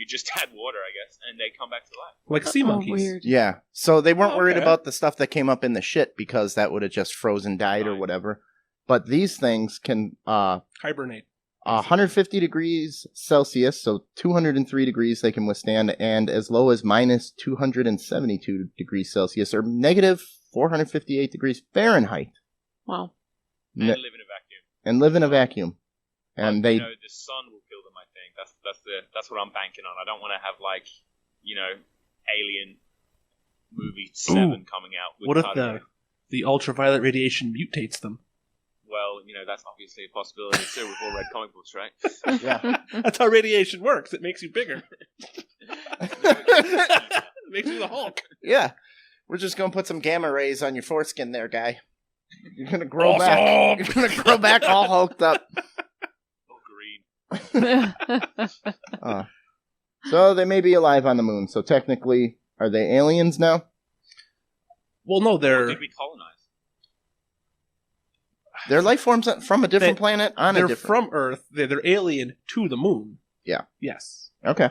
just add water, I guess, and they come back to life. Like sea Oh, monkeys. weird. Yeah. So they weren't Oh, worried okay. about the stuff that came up in the shit because that would have just frozen, died, or Right. whatever. But these things can Hibernate. 150 degrees Celsius, so 203 degrees they can withstand, and as low as minus 272 degrees Celsius, or negative 458 degrees Fahrenheit, Wow. And Ne- live in a vacuum. and live in a vacuum. And they, the sun will kill them. I think that's what I'm banking on. I don't want to have like, Alien movie 7 coming out. With What if tardigrades. the ultraviolet radiation mutates them? Well, that's obviously a possibility too. We've all read comic books, right? yeah. That's how radiation works. It makes you bigger. It makes you the Hulk. Yeah. We're just going to put some gamma rays on your foreskin there, guy. You're going to grow Awesome. back. You're going to grow back all hulked up. Oh, green. So they may be alive on the moon. So technically, are they aliens now? Well, no, they're Did we colonize? They're life forms from a different planet on a they're different... from Earth. They're alien to the moon. Yeah. Yes. Okay.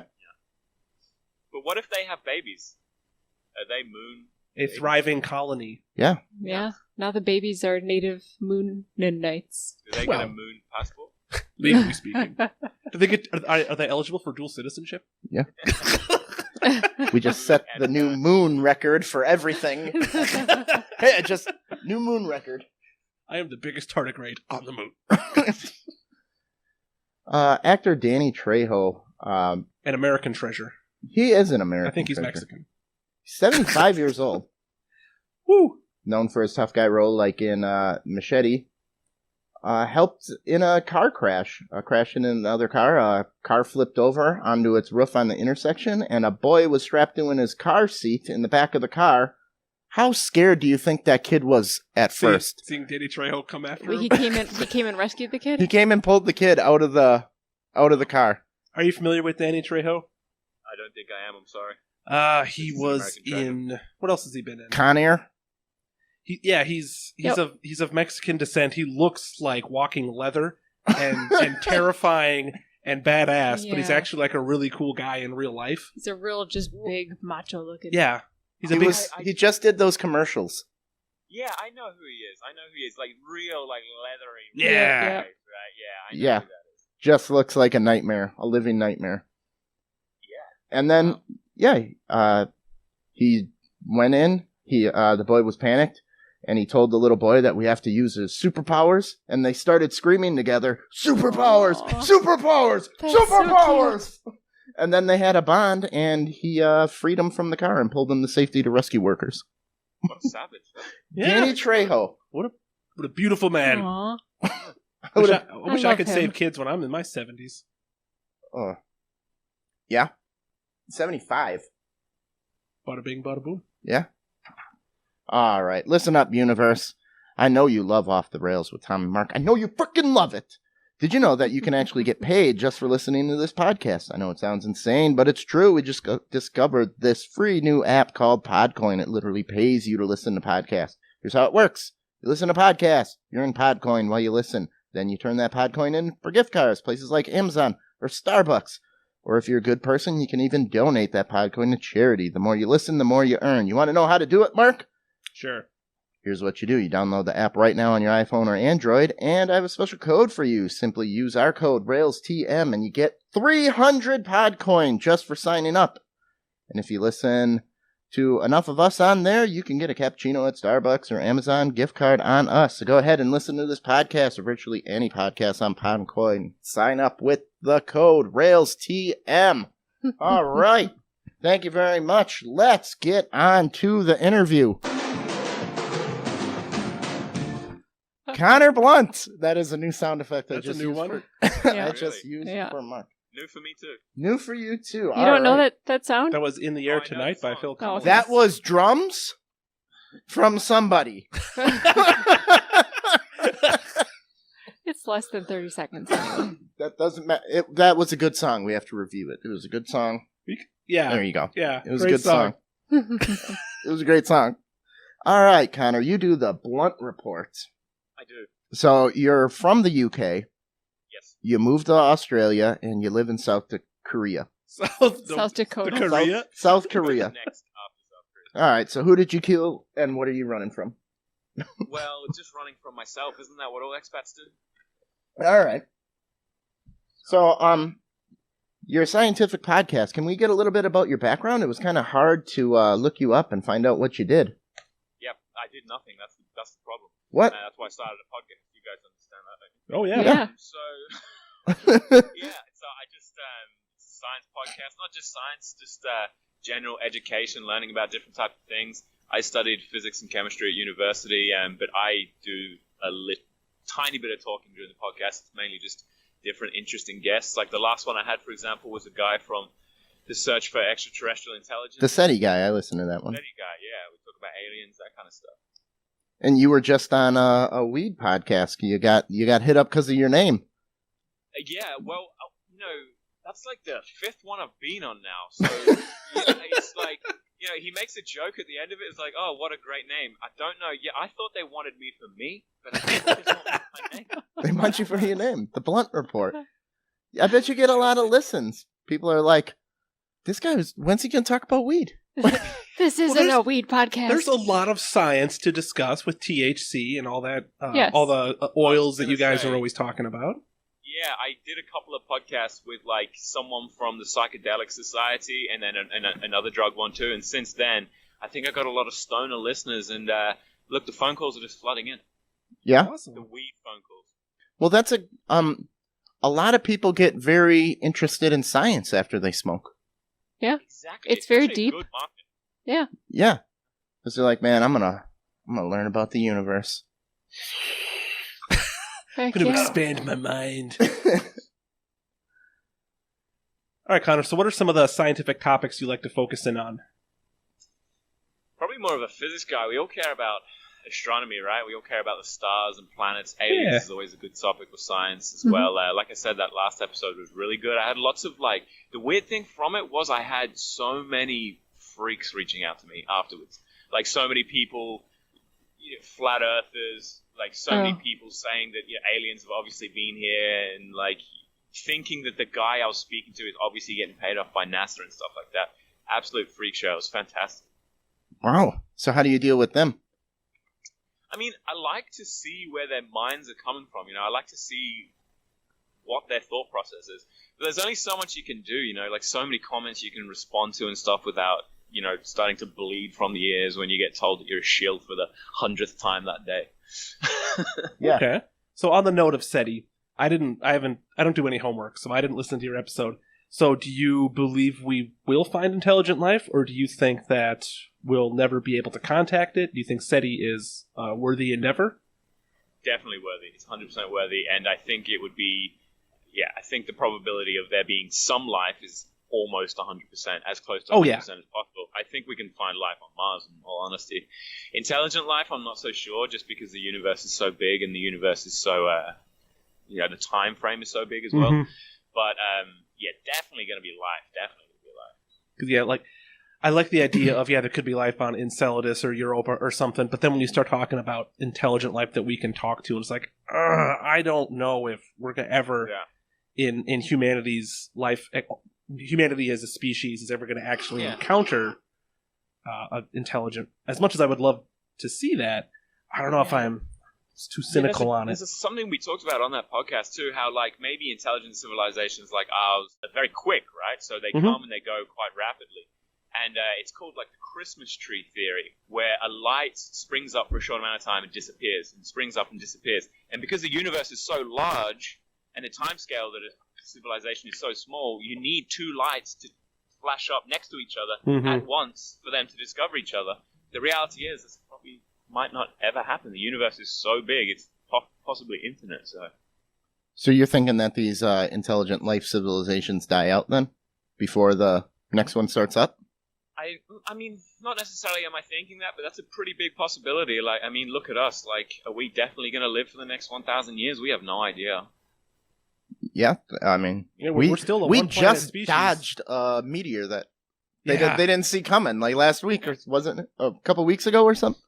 But what if they have babies? Are they moon? A thriving colony. Yeah. Yeah. Now the babies are native moon knights. Do they Well. get a moon passport? Legally speaking, do they get? Are they eligible for dual citizenship? We just set the new moon record for everything. Hey, just new moon record. I am the biggest tardigrade on the moon. Actor Danny Trejo. An American treasure. He is an American. I think he's treasure. Mexican. 75 years old. Woo! known for his tough guy role, like in Machete, helped in a car crash. A crash in another car. A car flipped over onto its roof on the intersection, and a boy was strapped to in his car seat in the back of the car. How scared do you think that kid was at first? Seeing Danny Trejo come after Wait, him? he came and rescued the kid? He came and pulled the kid out of the car. Are you familiar with Danny Trejo? I don't think I am. I'm sorry. He This is was American in... What else has he been in? Con Air? He's of Mexican descent. He looks like walking leather and terrifying and badass, but he's Yeah. actually like a really cool guy in real life. He's a real, just big, macho looking. Yeah. He's a big... He just did those commercials. Yeah, I know who he is. Like real, like leathery. Yeah. Right? Yeah, I know Yeah. who that is. Just looks like a nightmare, a living nightmare. Yeah. And then, he went in. The boy was panicked, and he told the little boy that we have to use his superpowers, and they started screaming together, "Superpowers! Aww. Superpowers! That's so Superpowers!" And then they had a bond, and he freed him from the car and pulled him to safety to rescue workers. What a savage. Yeah. Danny Trejo. What a beautiful man. Aw. I wish I love could him. save kids when I'm in my 70s. Yeah. 75. Bada bing, bada boom. Yeah. All right. Listen up, universe. I know you love Off the Rails with Tom and Mark. I know you freaking love it. Did you know that you can actually get paid just for listening to this podcast? I know it sounds insane, but it's true. We just discovered this free new app called Podcoin. It literally pays you to listen to podcasts. Here's how it works. You listen to podcasts. You earn Podcoin while you listen. Then you turn that Podcoin in for gift cards, places like Amazon or Starbucks. Or if you're a good person, you can even donate that Podcoin to charity. The more you listen, the more you earn. You want to know how to do it, Mark? Sure. Here's what you do. You download the app right now on your iPhone or Android, and I have a special code for you. Simply use our code, RailsTM, and you get 300 Podcoin just for signing up. And if you listen to enough of us on there, you can get a cappuccino at Starbucks or Amazon gift card on us. So go ahead and listen to this podcast or virtually any podcast on Podcoin. Sign up with the code RailsTM. All right. Thank you very much. Let's get on to the interview. Konner Blunt. That is a new sound effect. That's a new one? I just used Yeah. for Mark. New for me too. New for you too. You don't know that sound? That was In the Air I know Tonight the by song. Phil Oh. Collins. That was drums from somebody. It's less than 30 seconds. Anyway. That doesn't matter. That was a good song. We have to review it. It was a good song. Yeah. There you go. Yeah. It was great a good song. It was a great song. All right, Konner, you do the Blunt report. I do. So you're from the UK. Yes. You moved to Australia, and you live in South Korea. South Dakota. Korea? South Korea. Next after South Korea. All right, so who did you kill, and what are you running from? Well, just running from myself. Isn't that what all expats do? All right. So, you're a scientific podcast. Can we get a little bit about your background? It was kind of hard to look you up and find out what you did. Yep, I did nothing. That's the problem. What? That's why I started a podcast. You guys understand that, don't you? Oh, yeah. Yeah. So, so I just science podcast, not just science, just general education, learning about different types of things. I studied physics and chemistry at university, but I do a tiny bit of talking during the podcast. It's mainly just different interesting guests. Like the last one I had, for example, was a guy from the Search for Extraterrestrial Intelligence. The SETI guy. I listened to that one. SETI guy, yeah. We talk about aliens, that kind of stuff. And you were just on a weed podcast. You got hit up because of your name. Yeah, well, that's like the fifth one I've been on now. So it's like, he makes a joke at the end of it. It's like, oh, what a great name. I don't know. Yeah, I thought they wanted me for me, but I think they just want my name. They want you for your name. The Blunt Report. I bet you get a lot of listens. People are like, this guy when's he going to talk about weed? This isn't a weed podcast. There's a lot of science to discuss with THC and all that, Yes. all the oils that gonna you guys say. are always talking about. Yeah, I did a couple of podcasts with like someone from the Psychedelic Society and then another drug one too. And since then, I think I got a lot of stoner listeners. And look, the phone calls are just flooding in. Yeah. The Awesome. weed phone calls. Well, that's a lot of people get very interested in science after they smoke. Yeah. Exactly. It's very actually a deep. good market. Yeah. Yeah. Because they're like, man, I'm gonna I'm gonna learn about the universe. Heck I'm going to yeah. expand my mind. All right, Connor, so what are some of the scientific topics you like to focus in on? Probably more of a physics guy. We all care about astronomy, right? We all care about the stars and planets. Aliens is always a good topic for science as well. Like I said, that last episode was really good. I had lots of, like, the weird thing from it was I had so many freaks reaching out to me afterwards. Like, so many people, flat earthers, like, so many people saying that aliens have obviously been here, and, like, thinking that the guy I was speaking to is obviously getting paid off by NASA and stuff like that. Absolute freak show. It was fantastic. Wow. So how do you deal with them? I mean, I like to see where their minds are coming from. I like to see what their thought process is. But there's only so much you can do, like so many comments you can respond to and stuff without, starting to bleed from the ears when you get told that you're a shield for the 100th time that day. Yeah. Okay. So on the note of SETI, I don't do any homework, so I didn't listen to your episode. So do you believe we will find intelligent life, or do you think that we'll never be able to contact it? Do you think SETI is a worthy endeavor? Definitely worthy. It's 100% worthy, and I think it would be, I think the probability of there being some life is almost 100%, as close to 100% as possible. I think we can find life on Mars, in all honesty. Intelligent life, I'm not so sure, just because the universe is so big, and the universe is so, the time frame is so big as well. But, definitely going to be life. Definitely going to be life. Because, I like the idea of, there could be life on Enceladus or Europa or something, but then when you start talking about intelligent life that we can talk to, it's like, I don't know if we're going to ever, in humanity's life, humanity as a species is ever going to actually encounter intelligent. As much as I would love to see that, I don't know if I'm too cynical on it. There's something we talked about on that podcast too, how maybe intelligent civilizations like ours are very quick, right? So they come and they go quite rapidly. And it's called the Christmas tree theory, where a light springs up for a short amount of time and disappears, and springs up and disappears. And because the universe is so large, and the time scale that a civilization is so small, you need two lights to flash up next to each other at once for them to discover each other. The reality is, this probably might not ever happen. The universe is so big, it's possibly infinite. So you're thinking that these intelligent life civilizations die out then, before the next one starts up? I mean, not necessarily am I thinking that, but that's a pretty big possibility. Look at us. Are we definitely going to live for the next 1,000 years? We have no idea. Yeah, I mean, we're still we just dodged a meteor that they didn't see coming, last week, or wasn't it a couple weeks ago or something?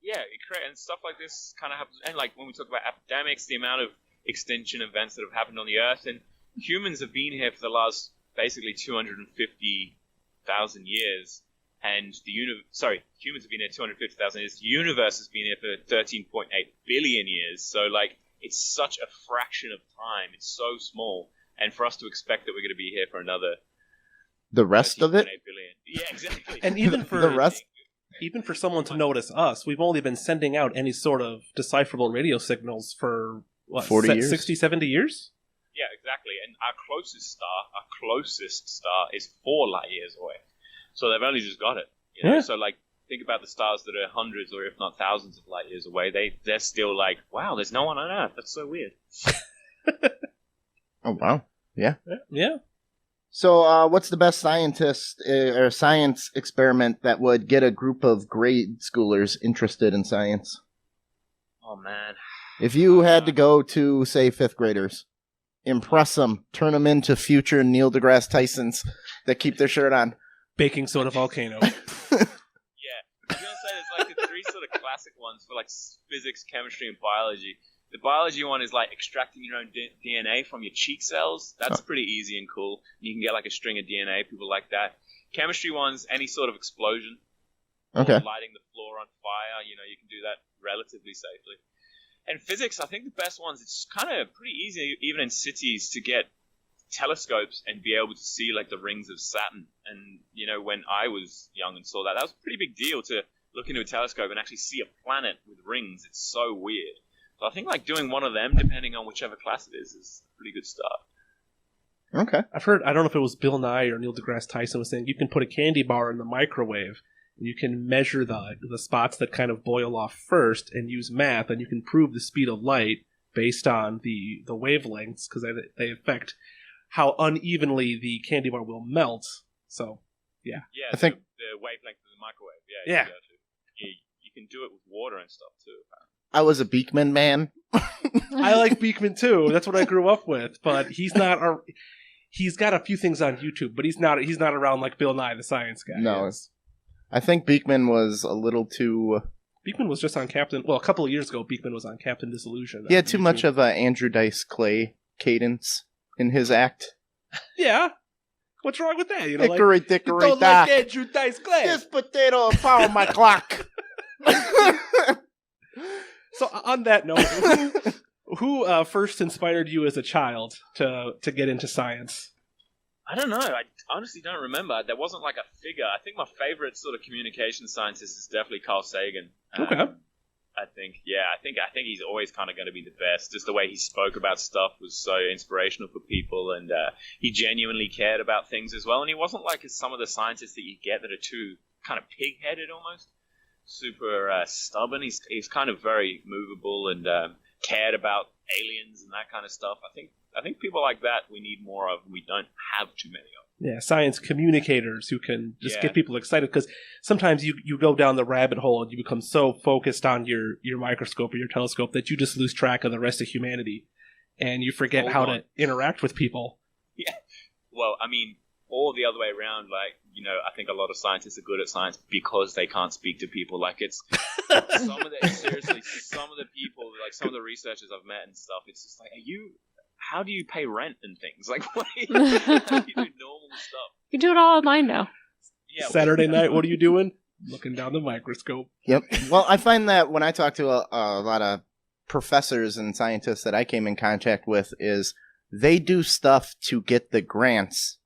Yeah, and stuff like this kind of happens. And when we talk about epidemics, the amount of extinction events that have happened on the Earth, and humans have been here for the last basically 250,000 years, and humans have been here 250,000 years. The universe has been here for 13.8 billion years. So it's such a fraction of time. It's so small, and for us to expect that we're going to be here for another the rest of it. Billion. Yeah, exactly. And even for the rest. Even for someone to notice us, we've only been sending out any sort of decipherable radio signals for, 40 years? 60, 70 years? Yeah, exactly. And our closest star is 4 light years away. So they've only just got it. So, think about the stars that are hundreds or if not thousands of light years away. They're still wow, there's no one on Earth. That's so weird. Oh, wow. Yeah. Yeah. So, what's the best scientist or science experiment that would get a group of grade schoolers interested in science? Oh, man. If you had to go to, say, 5th graders, impress them, turn them into future Neil deGrasse Tysons that keep their shirt on. Baking soda volcano. Yeah. I was going to say there's the 3 sort of classic ones for physics, chemistry, and biology. The biology one is extracting your own DNA from your cheek cells. That's pretty easy and cool. You can get a string of DNA. People like that. Chemistry one's any sort of explosion. Okay. Or lighting the floor on fire. You can do that relatively safely. And physics, I think the best ones, it's kind of pretty easy, even in cities, to get telescopes and be able to see the rings of Saturn. And, when I was young and saw that was a pretty big deal to look into a telescope and actually see a planet with rings. It's so weird. So I think doing one of them, depending on whichever class it is a pretty good start. Okay. I've heard, I don't know if it was Bill Nye or Neil deGrasse Tyson was saying, you can put a candy bar in the microwave You can measure the spots that kind of boil off first and use math, and you can prove the speed of light based on the wavelengths, because they affect how unevenly the candy bar will melt. So, yeah. Yeah, I think the wavelength of the microwave. Yeah. You can do it with water and stuff, too. I was a Beekman man. I like Beekman, too. That's what I grew up with. But he's not... He's got a few things on YouTube, but he's not around like Bill Nye, the Science Guy. No. is. I think Beekman was a little too... Beekman was just on Captain... Well, a couple of years ago, Beekman was on Captain Disillusion. He had too much of a Andrew Dice Clay cadence in his act. Yeah. What's wrong with that? You know, Hickory dickory don't dock. like Andrew Dice Clay. This potato will power my clock. So on that note, who first inspired you as a child to get into science? I don't know. I honestly don't remember. There wasn't like a figure. I think my favorite sort of communication scientist is definitely Carl Sagan. Okay. I think he's always kind of going to be the best. Just the way he spoke about stuff was so inspirational for people, and he genuinely cared about things as well. And he wasn't like some of the scientists that you get that are too kind of pig-headed almost, super stubborn. He's kind of very movable and cared about aliens and that kind of stuff. I think people like that we need more of. We don't have too many of. Yeah, science communicators who can just get people excited, because sometimes you go down the rabbit hole and you become so focused on your microscope or your telescope that you just lose track of the rest of humanity, and you forget how to interact with people. Yeah, well, I mean, or the other way around. Like, you know, I think a lot of scientists are good at science because they can't speak to people. Like, it's some of the people, like some of the researchers I've met and stuff. It's just like, how do you pay rent and things? Like, what do you do normal stuff? You can do it all online now. Yeah, Saturday night, what are you doing? Looking down the microscope. Yep. Well, I find that when I talk to a lot of professors and scientists that I came in contact with, is they do stuff to get the grants,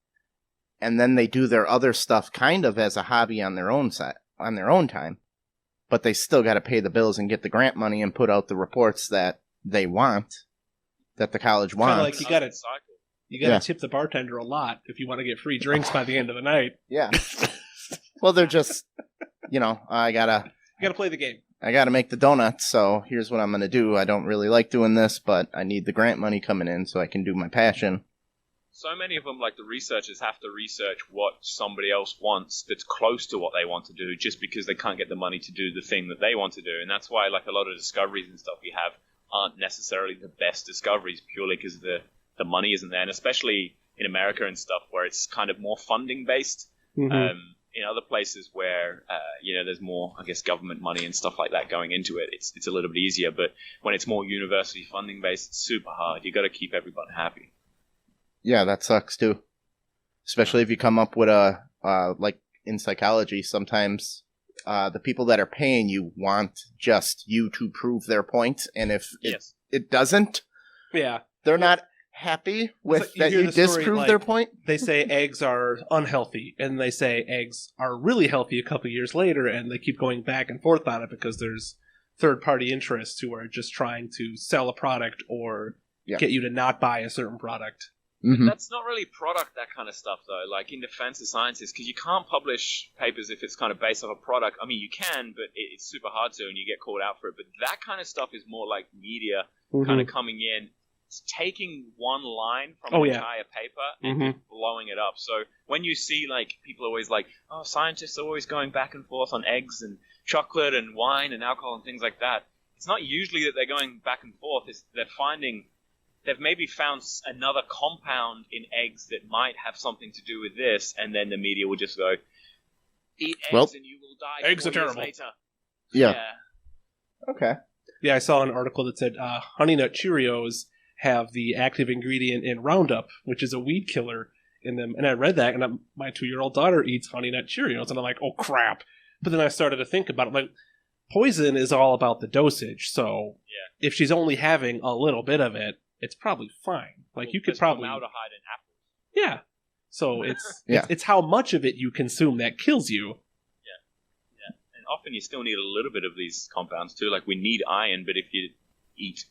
and then they do their other stuff kind of as a hobby on their own time. But they still got to pay the bills and get the grant money and put out the reports that they want, that the college wants. Like you gotta tip the bartender a lot if you want to get free drinks by the end of the night. Yeah. Well, they're just, I gotta play the game. I gotta make the donuts, so here's what I'm gonna do. I don't really like doing this, but I need the grant money coming in so I can do my passion. So many of them, like the researchers, have to research what somebody else wants that's close to what they want to do, just because they can't get the money to do the thing that they want to do. And that's why, like, a lot of discoveries and stuff we have aren't necessarily the best discoveries, purely because the money isn't there. And especially in America and stuff, where it's kind of more funding based. Mm-hmm. In other places where there's more, I guess, government money and stuff like that going into it, it's a little bit easier. But when it's more university funding based, it's super hard. You got to keep everybody happy. Yeah, that sucks too. Especially if you come up with like in psychology, sometimes the people that are paying you want just you to prove their point, and if it doesn't, they're not happy with that you disprove their point. They say eggs are unhealthy, and they say eggs are really healthy a couple of years later, and they keep going back and forth on it because there's third-party interests who are just trying to sell a product or get you to not buy a certain product. Mm-hmm. That's not really product, that kind of stuff, though. Like in defense of scientists, because you can't publish papers if it's kind of based off a product. I mean, you can, but it's super hard to, and you get called out for it. But that kind of stuff is more like media kind of coming in, taking one line from an entire paper and just blowing it up. So when you see, like, people always like, oh, scientists are always going back and forth on eggs and chocolate and wine and alcohol and things like that, it's not usually that they're going back and forth. It's they've maybe found another compound in eggs that might have something to do with this, and then the media will just go, eat eggs and you will die. Eggs are terrible. Later. Yeah. Okay. Yeah, I saw an article that said Honey Nut Cheerios have the active ingredient in Roundup, which is a weed killer, in them. And I read that, and my 2-year-old daughter eats Honey Nut Cheerios, and I'm like, oh, crap. But then I started to think about it. Like, poison is all about the dosage, so if she's only having a little bit of it, it's probably fine. Like, you could probably formaldehyde in apples. Yeah. So it's how much of it you consume that kills you. Yeah. And often you still need a little bit of these compounds too. Like, we need iron, but if you eat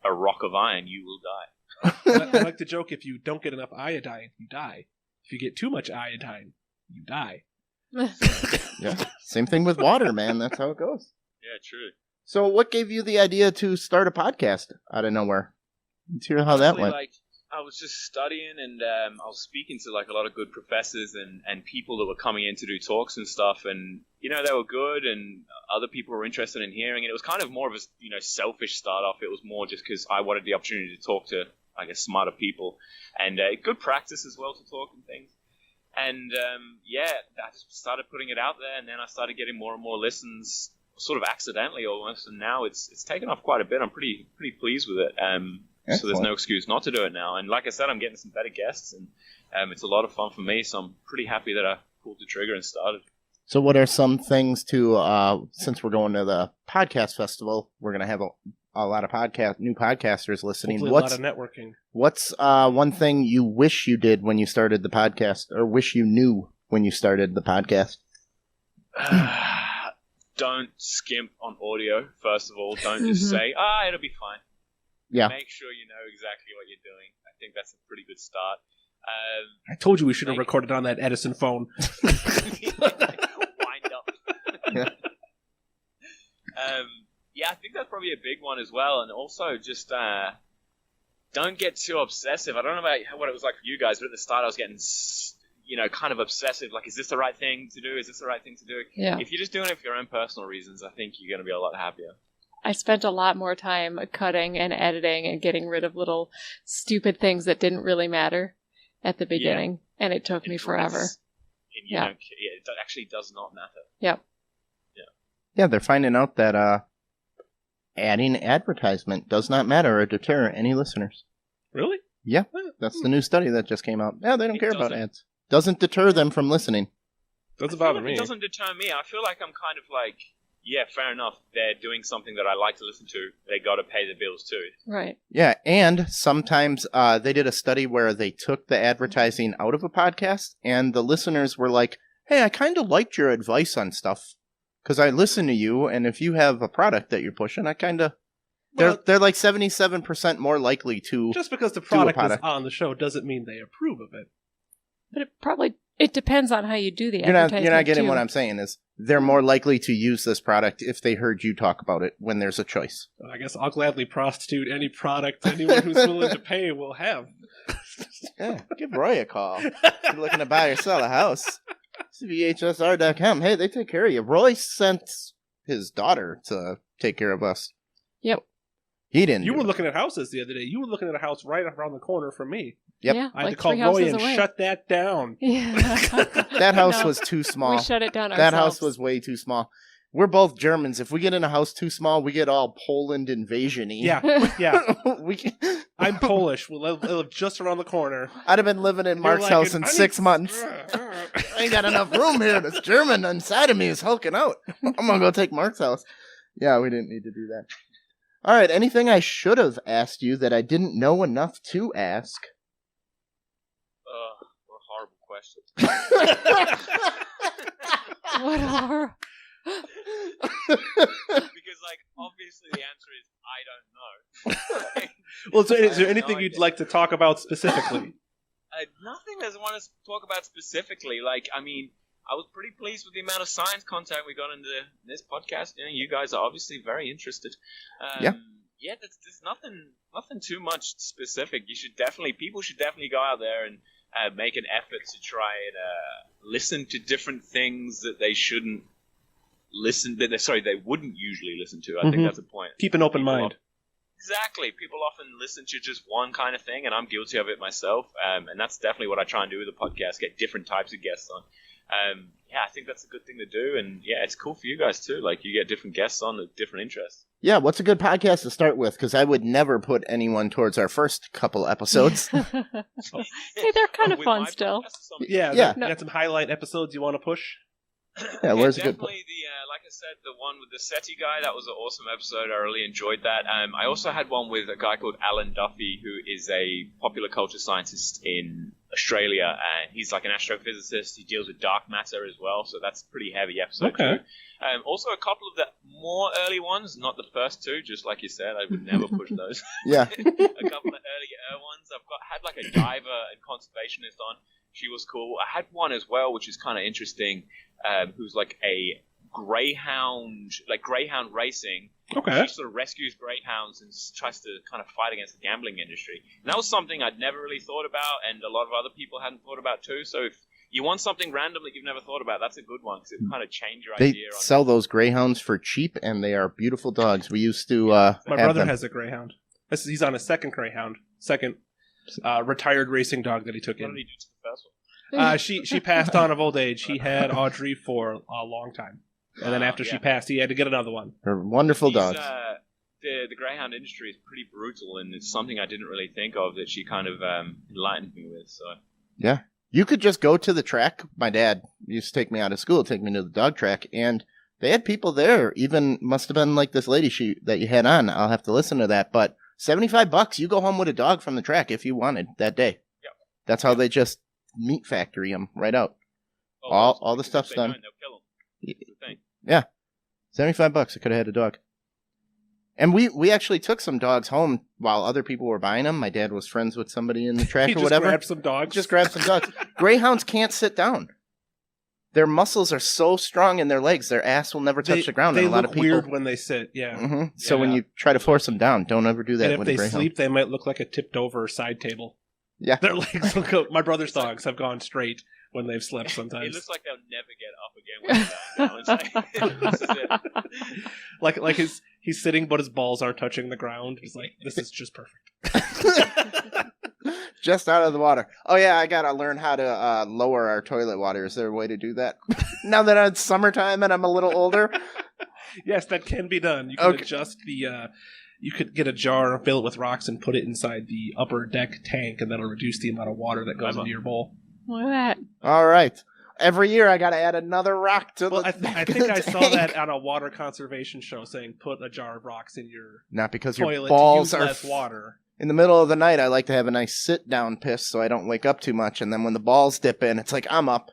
a rock of iron, you will die. I like to joke, if you don't get enough iodine, you die. If you get too much iodine, you die. Yeah. Same thing with water, man. That's how it goes. Yeah, true. So what gave you the idea to start a podcast out of nowhere? Let's hear how that went. Like, I was just studying, and I was speaking to like a lot of good professors and people that were coming in to do talks and stuff, and they were good, and other people were interested in hearing. And it was kind of more of a selfish start off. It was more just because I wanted the opportunity to talk to, I guess, smarter people, and good practice as well to talk and things. And I just started putting it out there, and then I started getting more and more listens, sort of accidentally almost. And now it's taken off quite a bit. I'm pretty pleased with it. So there's no excuse not to do it now. And like I said, I'm getting some better guests, and it's a lot of fun for me. So I'm pretty happy that I pulled the trigger and started. So what are some things to, since we're going to the podcast festival, we're going to have a lot of new podcasters listening. Hopefully a lot of networking. What's one thing you wish you did when you started the podcast, or wish you knew when you started the podcast? Don't skimp on audio, first of all. Don't just say, it'll be fine. Yeah. Make sure you know exactly what you're doing. I think that's a pretty good start. I told you we should have recorded on that Edison phone. Wind up. I think that's probably a big one as well. And also just don't get too obsessive. I don't know about what it was like for you guys, but at the start I was getting kind of obsessive. Like, is this the right thing to do? Is this the right thing to do? Yeah. If you're just doing it for your own personal reasons, I think you're going to be a lot happier. I spent a lot more time cutting and editing and getting rid of little stupid things that didn't really matter at the beginning, and it took me forever. It actually does not matter. Yep. Yeah, they're finding out that adding advertisement does not matter or deter any listeners. Really? Yeah, that's the new study that just came out. Yeah, they don't care about doesn't. ads. Doesn't deter them from listening. Doesn't bother me. It doesn't deter me. I feel like I'm kind of like, yeah, fair enough. They're doing something that I like to listen to. They got to pay the bills too. Right. Yeah, and sometimes they did a study where they took the advertising out of a podcast, and the listeners were like, hey, I kind of liked your advice on stuff, because I listen to you, and if you have a product that you're pushing, I kind of... They're like 77% more likely to... Just because the product is on the show doesn't mean they approve of it. But it depends on how you do the You're advertisement, not getting too. what I'm saying is they're more likely to use this product if they heard you talk about it when there's a choice. I guess I'll gladly prostitute any product anyone who's willing to pay will have. Yeah, give Roy a call. If you're looking to buy or sell a house. CVHSR.com. Hey, they take care of you. Roy sent his daughter to take care of us. Yep. He didn't. You were looking at houses the other day. You were looking at a house right around the corner from me. Yep. Yeah, I had like to call 3 Roy houses and away. shut that down. Yeah. That house No, was too small. We shut it down That ourselves. house was way too small. We're both Germans. If we get in a house too small, we get all Poland invasion-y. Yeah. we I'm Polish. We live just around the corner. I'd have been living in Mark's like, house in I 6 need- months. I ain't got enough room here. This German inside of me is hulking out. I'm gonna go take Mark's house. Yeah, we didn't need to do that. All right, anything I should have asked you that I didn't know enough to ask? What a horrible question. What are... Because, like, obviously the answer is I don't know. Well, so is there I have anything no you'd idea. like to talk about specifically? Nothing that I want to talk about specifically. Like, I mean, I was pretty pleased with the amount of science content we got into this podcast. You guys are obviously very interested. Yeah. Yeah, there's nothing too much specific. People should definitely go out there and make an effort to try and listen to different things that they shouldn't listen. They wouldn't usually listen to. I think that's a point. Keep an open mind. Exactly. People often listen to just one kind of thing, and I'm guilty of it myself. And that's definitely what I try and do with the podcast, get different types of guests on. I think that's a good thing to do. And, yeah, it's cool for you guys, too. Like, you get different guests on with different interests. Yeah, what's a good podcast to start with? Because I would never put anyone towards our first couple episodes. Hey, they're kind of With fun my still. podcast or something? Yeah. You got some highlight episodes you want to push? Yeah, where's a good definitely like I said, the one with the SETI guy, that was an awesome episode. I really enjoyed that. I also had one with a guy called Alan Duffy, who is a popular culture scientist in Australia, and he's like an astrophysicist. He deals with dark matter as well, so that's a pretty heavy episode Okay. too. Also a couple of the more early ones, not the first two, just like you said. I would never push those. Yeah. A couple of earlier ones. I've had like a diver and conservationist on. She was cool. I had one as well, which is kind of interesting, who's like a greyhound racing. Okay. She sort of rescues greyhounds and tries to kind of fight against the gambling industry. And that was something I'd never really thought about, and a lot of other people hadn't thought about too. So if you want something random that you've never thought about, that's a good one, because it kind of change your They idea. sell those greyhounds for cheap, and they are beautiful dogs. We used to My have brother them. has a greyhound. He's on a second greyhound. Second retired racing dog that he took What in. did he do to the first one? She passed on of old age. He had Audrey for a long time. And then after she passed, he had to get another one. They're wonderful dogs. The greyhound industry is pretty brutal, and it's something I didn't really think of that she kind of enlightened me with. So Yeah. You could just go to the track. My dad used to take me out of school, take me to the dog track, and they had people there. Even must have been like this lady that you had on. I'll have to listen to that. But $75, you go home with a dog from the track if you wanted that day. Yep. That's how they just meat factory them right out. well, All the stuff's if they done. don't, they'll kill 'em. That's the thing. Yeah. $75. I could have had a dog. And we actually took some dogs home while other people were buying them. My dad was friends with somebody in the track He or just whatever. grabbed some dogs. Just grabbed some dogs. Greyhounds can't sit down. Their muscles are so strong in their legs, their ass will never touch the ground. They and a lot look of people, weird when they sit, yeah. hmm So when Yeah. you try to force them down, don't ever do that And if with they a greyhound. sleep, they might look like a tipped-over side table. Yeah. Their legs will go... My brother's dogs have gone straight when they've slept It sometimes. looks like they'll never get up again when they're down. It's like, this is it. Like he's sitting, but his balls aren't touching the ground. He's like, this is just perfect. Just out of the water. Oh yeah, I gotta learn how to lower our toilet water. Is there a way to do that? Now that it's summertime and I'm a little older. Yes, that can be done. You can Okay. adjust the... you could get a jar, fill it with rocks, and put it inside the upper deck tank, and that'll reduce the amount of water that goes Clever. into your bowl. Look at that. All right. Every year I gotta add another rock to Well, the I think I saw that on a water conservation show saying put a jar of rocks in your Not because your toilet balls to use are less water. In the middle of the night, I like to have a nice sit-down piss so I don't wake up too much. And then when the balls dip in, it's like, I'm up.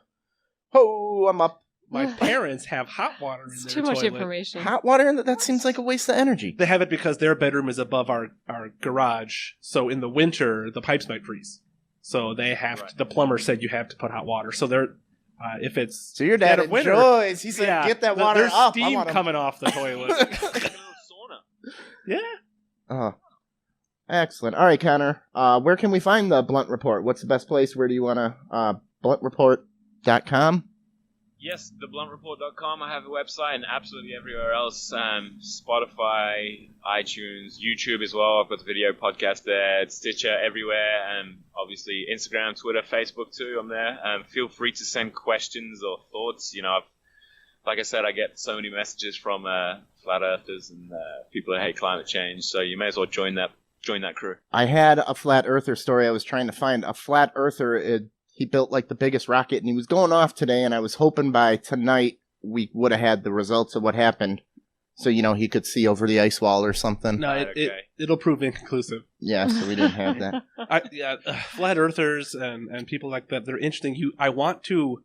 Oh, I'm up. My parents have hot water in It's their too much toilet. information. Hot water? That seems like a waste of energy. They have it because their bedroom is above our garage, so in the winter the pipes might freeze. So they have Right. the plumber said you have to put hot water. So they're if it's So your dad dead of winter, enjoys. He said, get that water there's up. I steam want 'em." coming off the toilet. Like a little sauna. Yeah. Oh, excellent. All right, Connor. Where can we find the Blunt Report? What's the best place? Where do you want to? BluntReport.com? Yes, thebluntReport.com. I have a website, and absolutely everywhere else. Spotify, iTunes, YouTube as well. I've got the video podcast there, Stitcher, everywhere. Obviously Instagram, Twitter, Facebook too. I'm there. Feel free to send questions or thoughts. You know, like I said, I get so many messages from flat earthers and people that hate climate change. So you may as well join that crew. I had a flat earther story I was trying to find. A flat earther, he built like the biggest rocket, and he was going off today, and I was hoping by tonight we would have had the results of what happened. So, he could see over the ice wall or something. No, it'll prove inconclusive. Yeah, so we didn't have that. Flat earthers and people like that, they're interesting. I want to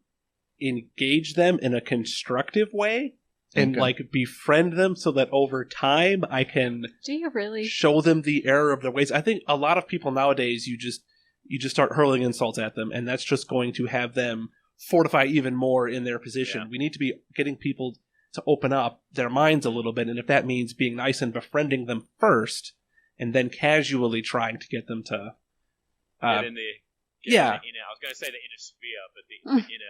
engage them in a constructive way and Okay. befriend them so that over time I can Do you really? show them the error of their ways. I think a lot of people nowadays, you just start hurling insults at them, and that's just going to have them fortify even more in their position. Yeah. We need to be getting people to open up their minds a little bit, and if that means being nice and befriending them first, and then casually trying to get them to... Get in the yeah. I was going to say the inner sphere, but the inner...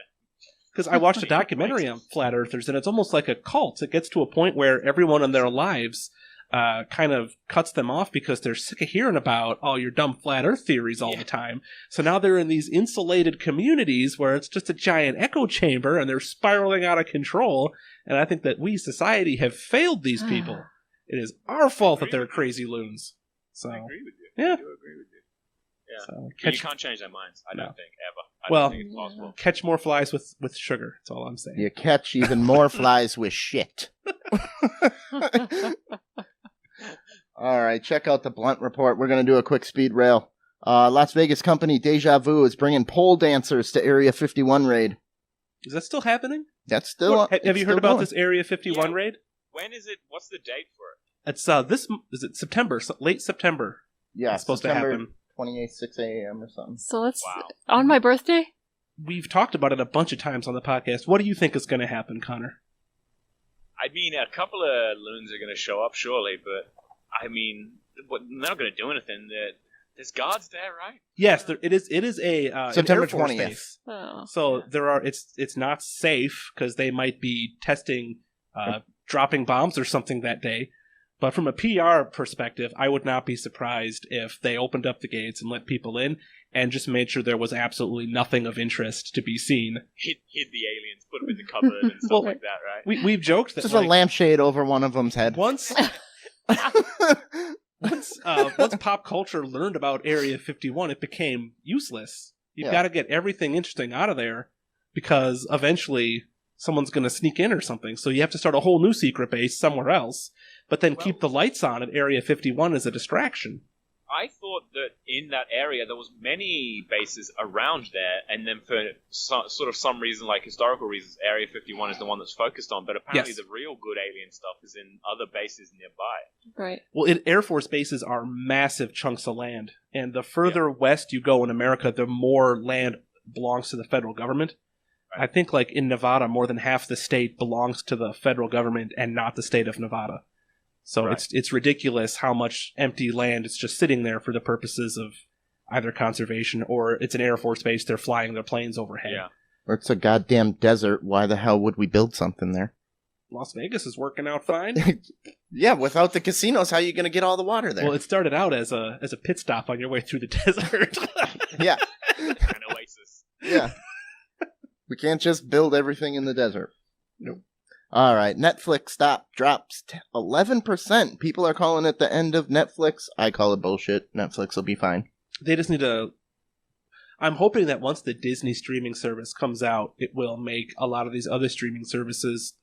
Because I watched a documentary on flat earthers, and it's almost like a cult. It gets to a point where everyone in their lives kind of cuts them off because they're sick of hearing about all your dumb flat earth theories all the time. So now they're in these insulated communities where it's just a giant echo chamber, and they're spiraling out of control. And I think that we, society, have failed these people. It is our fault that they're crazy loons. So I agree with you. Yeah. I do agree with you. Yeah. So, But you can't change their minds, I don't think, ever. I Well, don't think it's possible. catch more flies with sugar. That's all I'm saying. You catch even more flies with shit. All right, check out the Blunt Report. We're going to do a quick speed rail. Las Vegas company Deja Vu is bringing pole dancers to Area 51 raid. Is that still happening? That's still. Have you heard about this Area 51 raid? When is it? What's the date for it? It's is it September? Late September. Yeah, It's supposed September to happen. 28th, 6 a.m. or something. So let's Wow. on my birthday. we've talked about it a bunch of times on the podcast. What do you think is going to happen, Connor? I mean, a couple of loons are going to show up, surely, but I mean, they're not going to do anything. There's guards there, right? Yes, it is a September an Air Force 20th. base. Oh. So there are. It's not safe because they might be testing dropping bombs or something that day. But from a PR perspective, I would not be surprised if they opened up the gates and let people in and just made sure there was absolutely nothing of interest to be seen. Hid the aliens, put them in the cupboard and stuff like that, right? We've joked that Just a lampshade over one of them's head. once pop culture learned about Area 51, it became useless. You've got to get everything interesting out of there because eventually someone's going to sneak in or something. So you have to start a whole new secret base somewhere else, but then keep the lights on at Area 51 as a distraction. I thought that in that area there was many bases around there, and then for some reason, like historical reasons, Area 51 is the one that's focused on, but apparently the real good alien stuff is in other bases nearby. Right. Well, Air Force bases are massive chunks of land, and the further west you go in America, the more land belongs to the federal government. Right. I think like in Nevada, more than half the state belongs to the federal government and not the state of Nevada. So it's ridiculous how much empty land is just sitting there for the purposes of either conservation or it's an Air Force base. They're flying their planes overhead. Yeah. Or it's a goddamn desert. Why the hell would we build something there? Las Vegas is working out fine. Yeah, without the casinos, how are you going to get all the water there? Well, it started out as a pit stop on your way through the desert. Yeah. An oasis. Yeah. We can't just build everything in the desert. Nope. All right, Netflix drops 11%. People are calling it the end of Netflix. I call it bullshit. Netflix will be fine. They just need to... I'm hoping that once the Disney streaming service comes out, it will make a lot of these other streaming services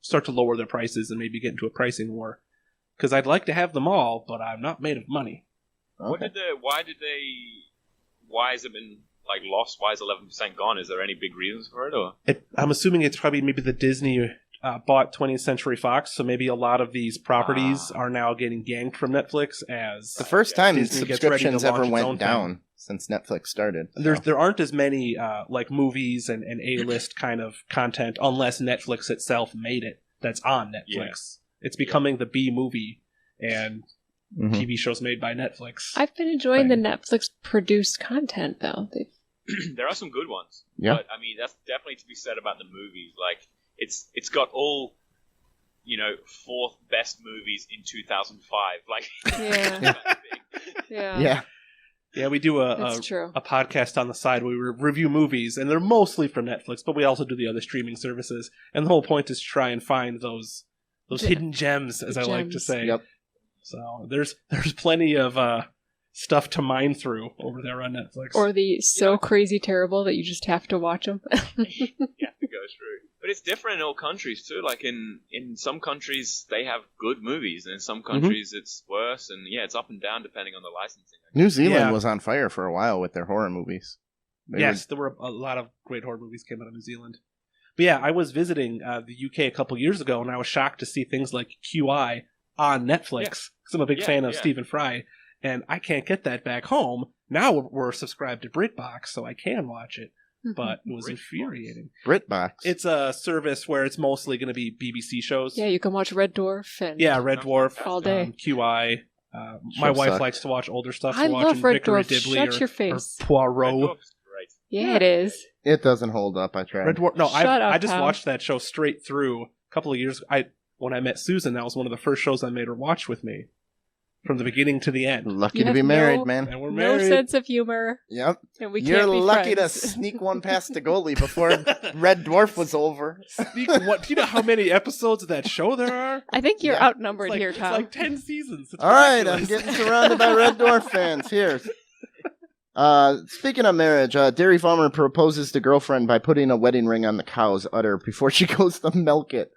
start to lower their prices and maybe get into a pricing war. Because I'd like to have them all, but I'm not made of money. Okay. Why has it been like lost? Why is 11% gone? Is there any big reasons for it? Or I'm assuming it's probably maybe the Disney bought 20th Century Fox, so maybe a lot of these properties are now getting yanked from Netflix as the first time Disney gets ready to subscriptions launch ever its went own down thing. since Netflix started. There aren't as many like movies and A-list kind of content unless Netflix itself made it that's on Netflix. Yeah. It's becoming the B movie and TV shows made by Netflix. I've been enjoying the Netflix produced content though. There are some good ones. Yeah. But I mean that's definitely to be said about the movies. Like it's got all, fourth best movies in 2005. Like, yeah. We do a podcast on the side where we review movies, and they're mostly from Netflix, but we also do the other streaming services. And the whole point is to try and find those hidden gems, as I like to say. Yep. So there's plenty of stuff to mine through over there on Netflix. Or the crazy terrible that you just have to watch them. You have to go through. But it's different in all countries too. Like in some countries they have good movies, and in some countries it's worse. And it's up and down depending on the licensing. New Zealand was on fire for a while with their horror movies. There were a lot of great horror movies came out of New Zealand. But yeah, I was visiting the UK a couple years ago, and I was shocked to see things like QI on Netflix. Because I'm a big fan of Stephen Fry, and I can't get that back home. Now we're subscribed to BritBox, so I can watch it. But it was infuriating. BritBox. It's a service where it's mostly going to be BBC shows. Yeah, you can watch Red Dwarf and Red Dwarf all day. QI. My wife likes to watch older stuff. I love Red Dwarf. Dibley your face. Or Poirot. Yeah, it is. It doesn't hold up. I tried. Red Dwarf. No, I just Tom. watched that show straight through a couple of years. When I met Susan, that was one of the first shows I made her watch with me. From the beginning to the end. Lucky to be married, man. And we're married. No sense of humor. Yep. And we You're can't be lucky friends. to sneak one past the goalie before Red Dwarf was over. What? Do you know how many episodes of that show there are? I think you're outnumbered here, It's Tom. like 10 seasons. It's All right, I'm ridiculous. getting surrounded by Red Dwarf fans. Here. Speaking of marriage, dairy farmer proposes to girlfriend by putting a wedding ring on the cow's udder before she goes to milk it.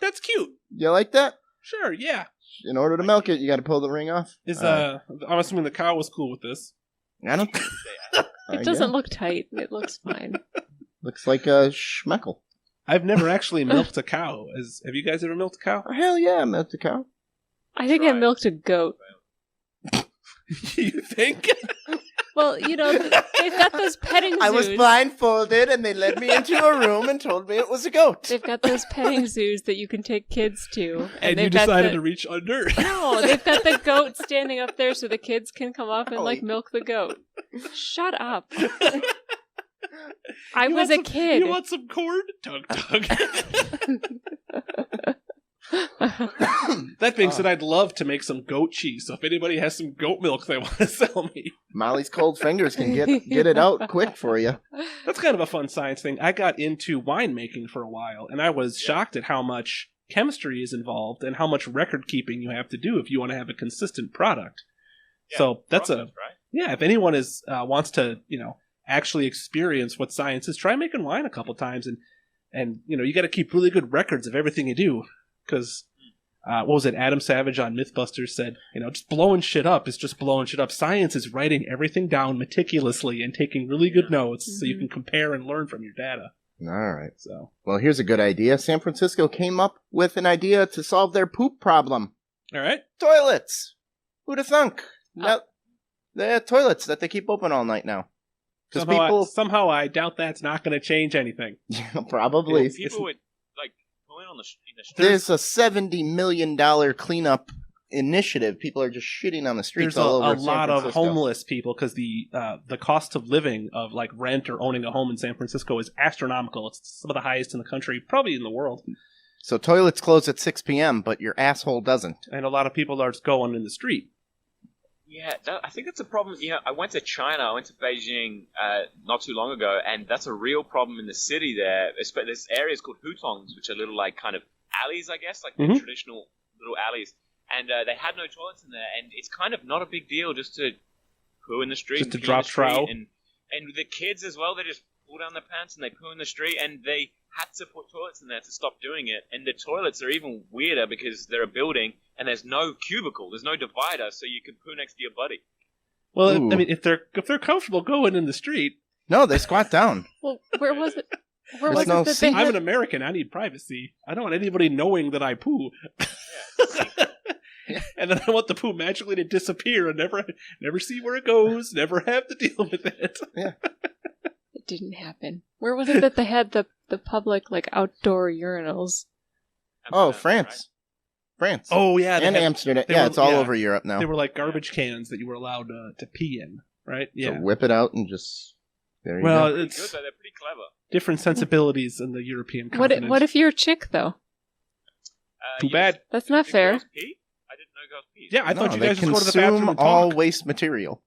That's cute. You like that? Sure, yeah. In order to milk it, you got to pull the ring off. I'm assuming the cow was cool with this. I don't. It doesn't look tight. It looks fine. Looks like a schmeckle. I've never actually milked a cow. Have you guys ever milked a cow? Oh, hell yeah, I milked a cow. I think I milked a goat. You think? Well, they've got those petting zoos. I was blindfolded, and they led me into a room and told me it was a goat. They've got those petting zoos that you can take kids to. And you decided to reach under. No, they've got the goat standing up there so the kids can come up and milk the goat. Shut up. I was a kid. You want some corn? Tug, tug. That being said, I'd love to make some goat cheese. So if anybody has some goat milk they want to sell me, Molly's cold fingers can get it out quick for you. That's kind of a fun science thing. I got into winemaking for a while, and I was shocked at how much chemistry is involved and how much record keeping you have to do if you want to have a consistent product. Yeah, so that's right? If anyone wants to actually experience what science is, try making wine a couple times, and you got to keep really good records of everything you do. Because, what was it, Adam Savage on Mythbusters said, just blowing shit up is just blowing shit up. Science is writing everything down meticulously and taking really good notes so you can compare and learn from your data. All right. Well, here's a good idea. San Francisco came up with an idea to solve their poop problem. All right. Toilets. Who'd have thunk? The toilets that they keep open all night now. Somehow I doubt that's not going to change anything. Yeah, probably. Well, people would, going on the street. There's a $70 million cleanup initiative. People are just shitting on the streets all over San Francisco. There's a lot of homeless people because the cost of living of rent or owning a home in San Francisco is astronomical. It's some of the highest in the country, probably in the world. So toilets close at 6 p.m., but your asshole doesn't. And a lot of people are just going in the street. Yeah, I think that's a problem. I went to China, I went to Beijing not too long ago, and that's a real problem in the city there. There's areas called hutongs, which are little kind of alleys, I guess, they're traditional little alleys. And they had no toilets in there, and it's kind of not a big deal just to poo in the street. Just to drop trowel. And the kids as well, they just pull down their pants and they poo in the street, and they had to put toilets in there to stop doing it. And the toilets are even weirder because they're a building and there's no cubicle, there's no divider, so you can poo next to your buddy. Well, ooh. I mean, if they're comfortable going in the street. No, they squat down. Well, where was it? I'm an American. I need privacy. I don't want anybody knowing that I poo. And then I want the poo magically to disappear and never see where it goes, never have to deal with it. Yeah. It didn't happen. Where was it that they had the public outdoor urinals? Oh, France. France. Oh, yeah. And Amsterdam. Yeah, it's all over Europe now. They were garbage cans that you were allowed to pee in, right? Yeah. So whip it out and just... There you go. Well, it's good, though. They're pretty clever. Different sensibilities in the European continent. What if you're a chick, though? Too bad. That's not fair. Girls pee? I didn't know girls pee. Yeah, I thought you guys just go to the bathroom and talk. all waste material.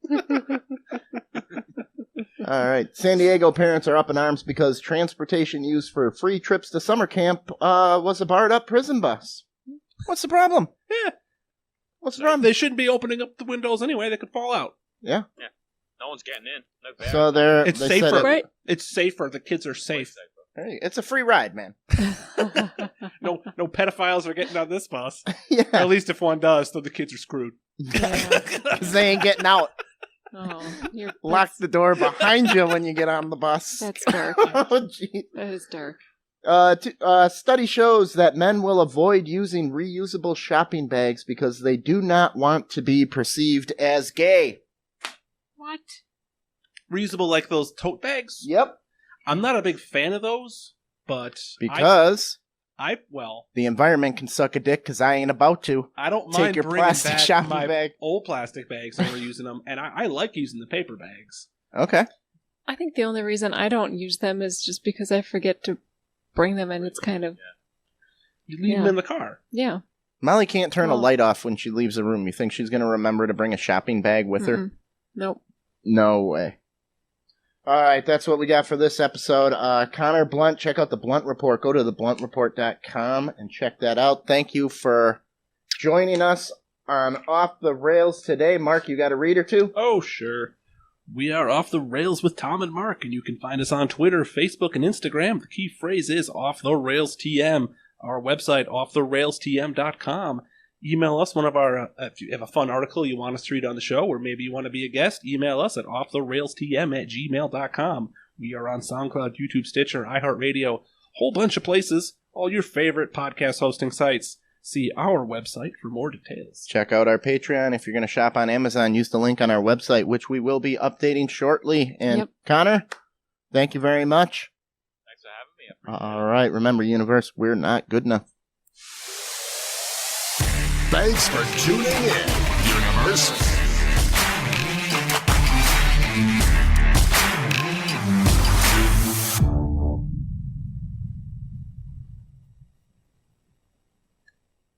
All right. San Diego parents are up in arms because transportation used for free trips to summer camp was a barred-up prison bus. What's the problem? Yeah. What's the problem? They shouldn't be opening up the windows anyway. They could fall out. Yeah. Yeah. No one's getting in. No bear. So it's safer. Right? It's safer. The kids are safe. Hey, it's a free ride, man. No pedophiles are getting on this bus. Yeah. Or at least if one does, then the kids are screwed. Because they ain't getting out. Oh, Lock the door behind you when you get on the bus. That's dark. Oh, geez. That is dark. Study shows that men will avoid using reusable shopping bags because they do not want to be perceived as gay. What? Reusable like those tote bags? Yep. I'm not a big fan of those, but... Because... the environment can suck a dick because I ain't about to. I don't take mind your bringing plastic back shopping my bag. Old plastic bags and reusing them, and I like using the paper bags. Okay. I think the only reason I don't use them is just because I forget to bring them, and it's kind of... You leave them in the car. Yeah. Molly can't turn a light off when she leaves a room. You think she's going to remember to bring a shopping bag with her? Nope. No way. All right, that's what we got for this episode. Konner Blunt, check out the Blunt Report. Go to thebluntReport.com and check that out. Thank you for joining us on Off the Rails today. Mark, you got a read or two? Oh, sure. We are Off the Rails with Tom and Mark, and you can find us on Twitter, Facebook, and Instagram. The key phrase is Off the Rails TM. Our website, offtherailstm.com. Email us one of our, if you have a fun article you want us to read on the show, or maybe you want to be a guest, email us at offtherailstm@gmail.com. We are on SoundCloud, YouTube, Stitcher, iHeartRadio, whole bunch of places, all your favorite podcast hosting sites. see our website for more details. Check out our Patreon. If you're going to shop on Amazon, use the link on our website, which we will be updating shortly. And Yep. Connor, thank you very much. Thanks for having me. I appreciate All right. Remember, universe, we're not good enough. Thanks for tuning in, universe.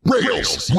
Rails.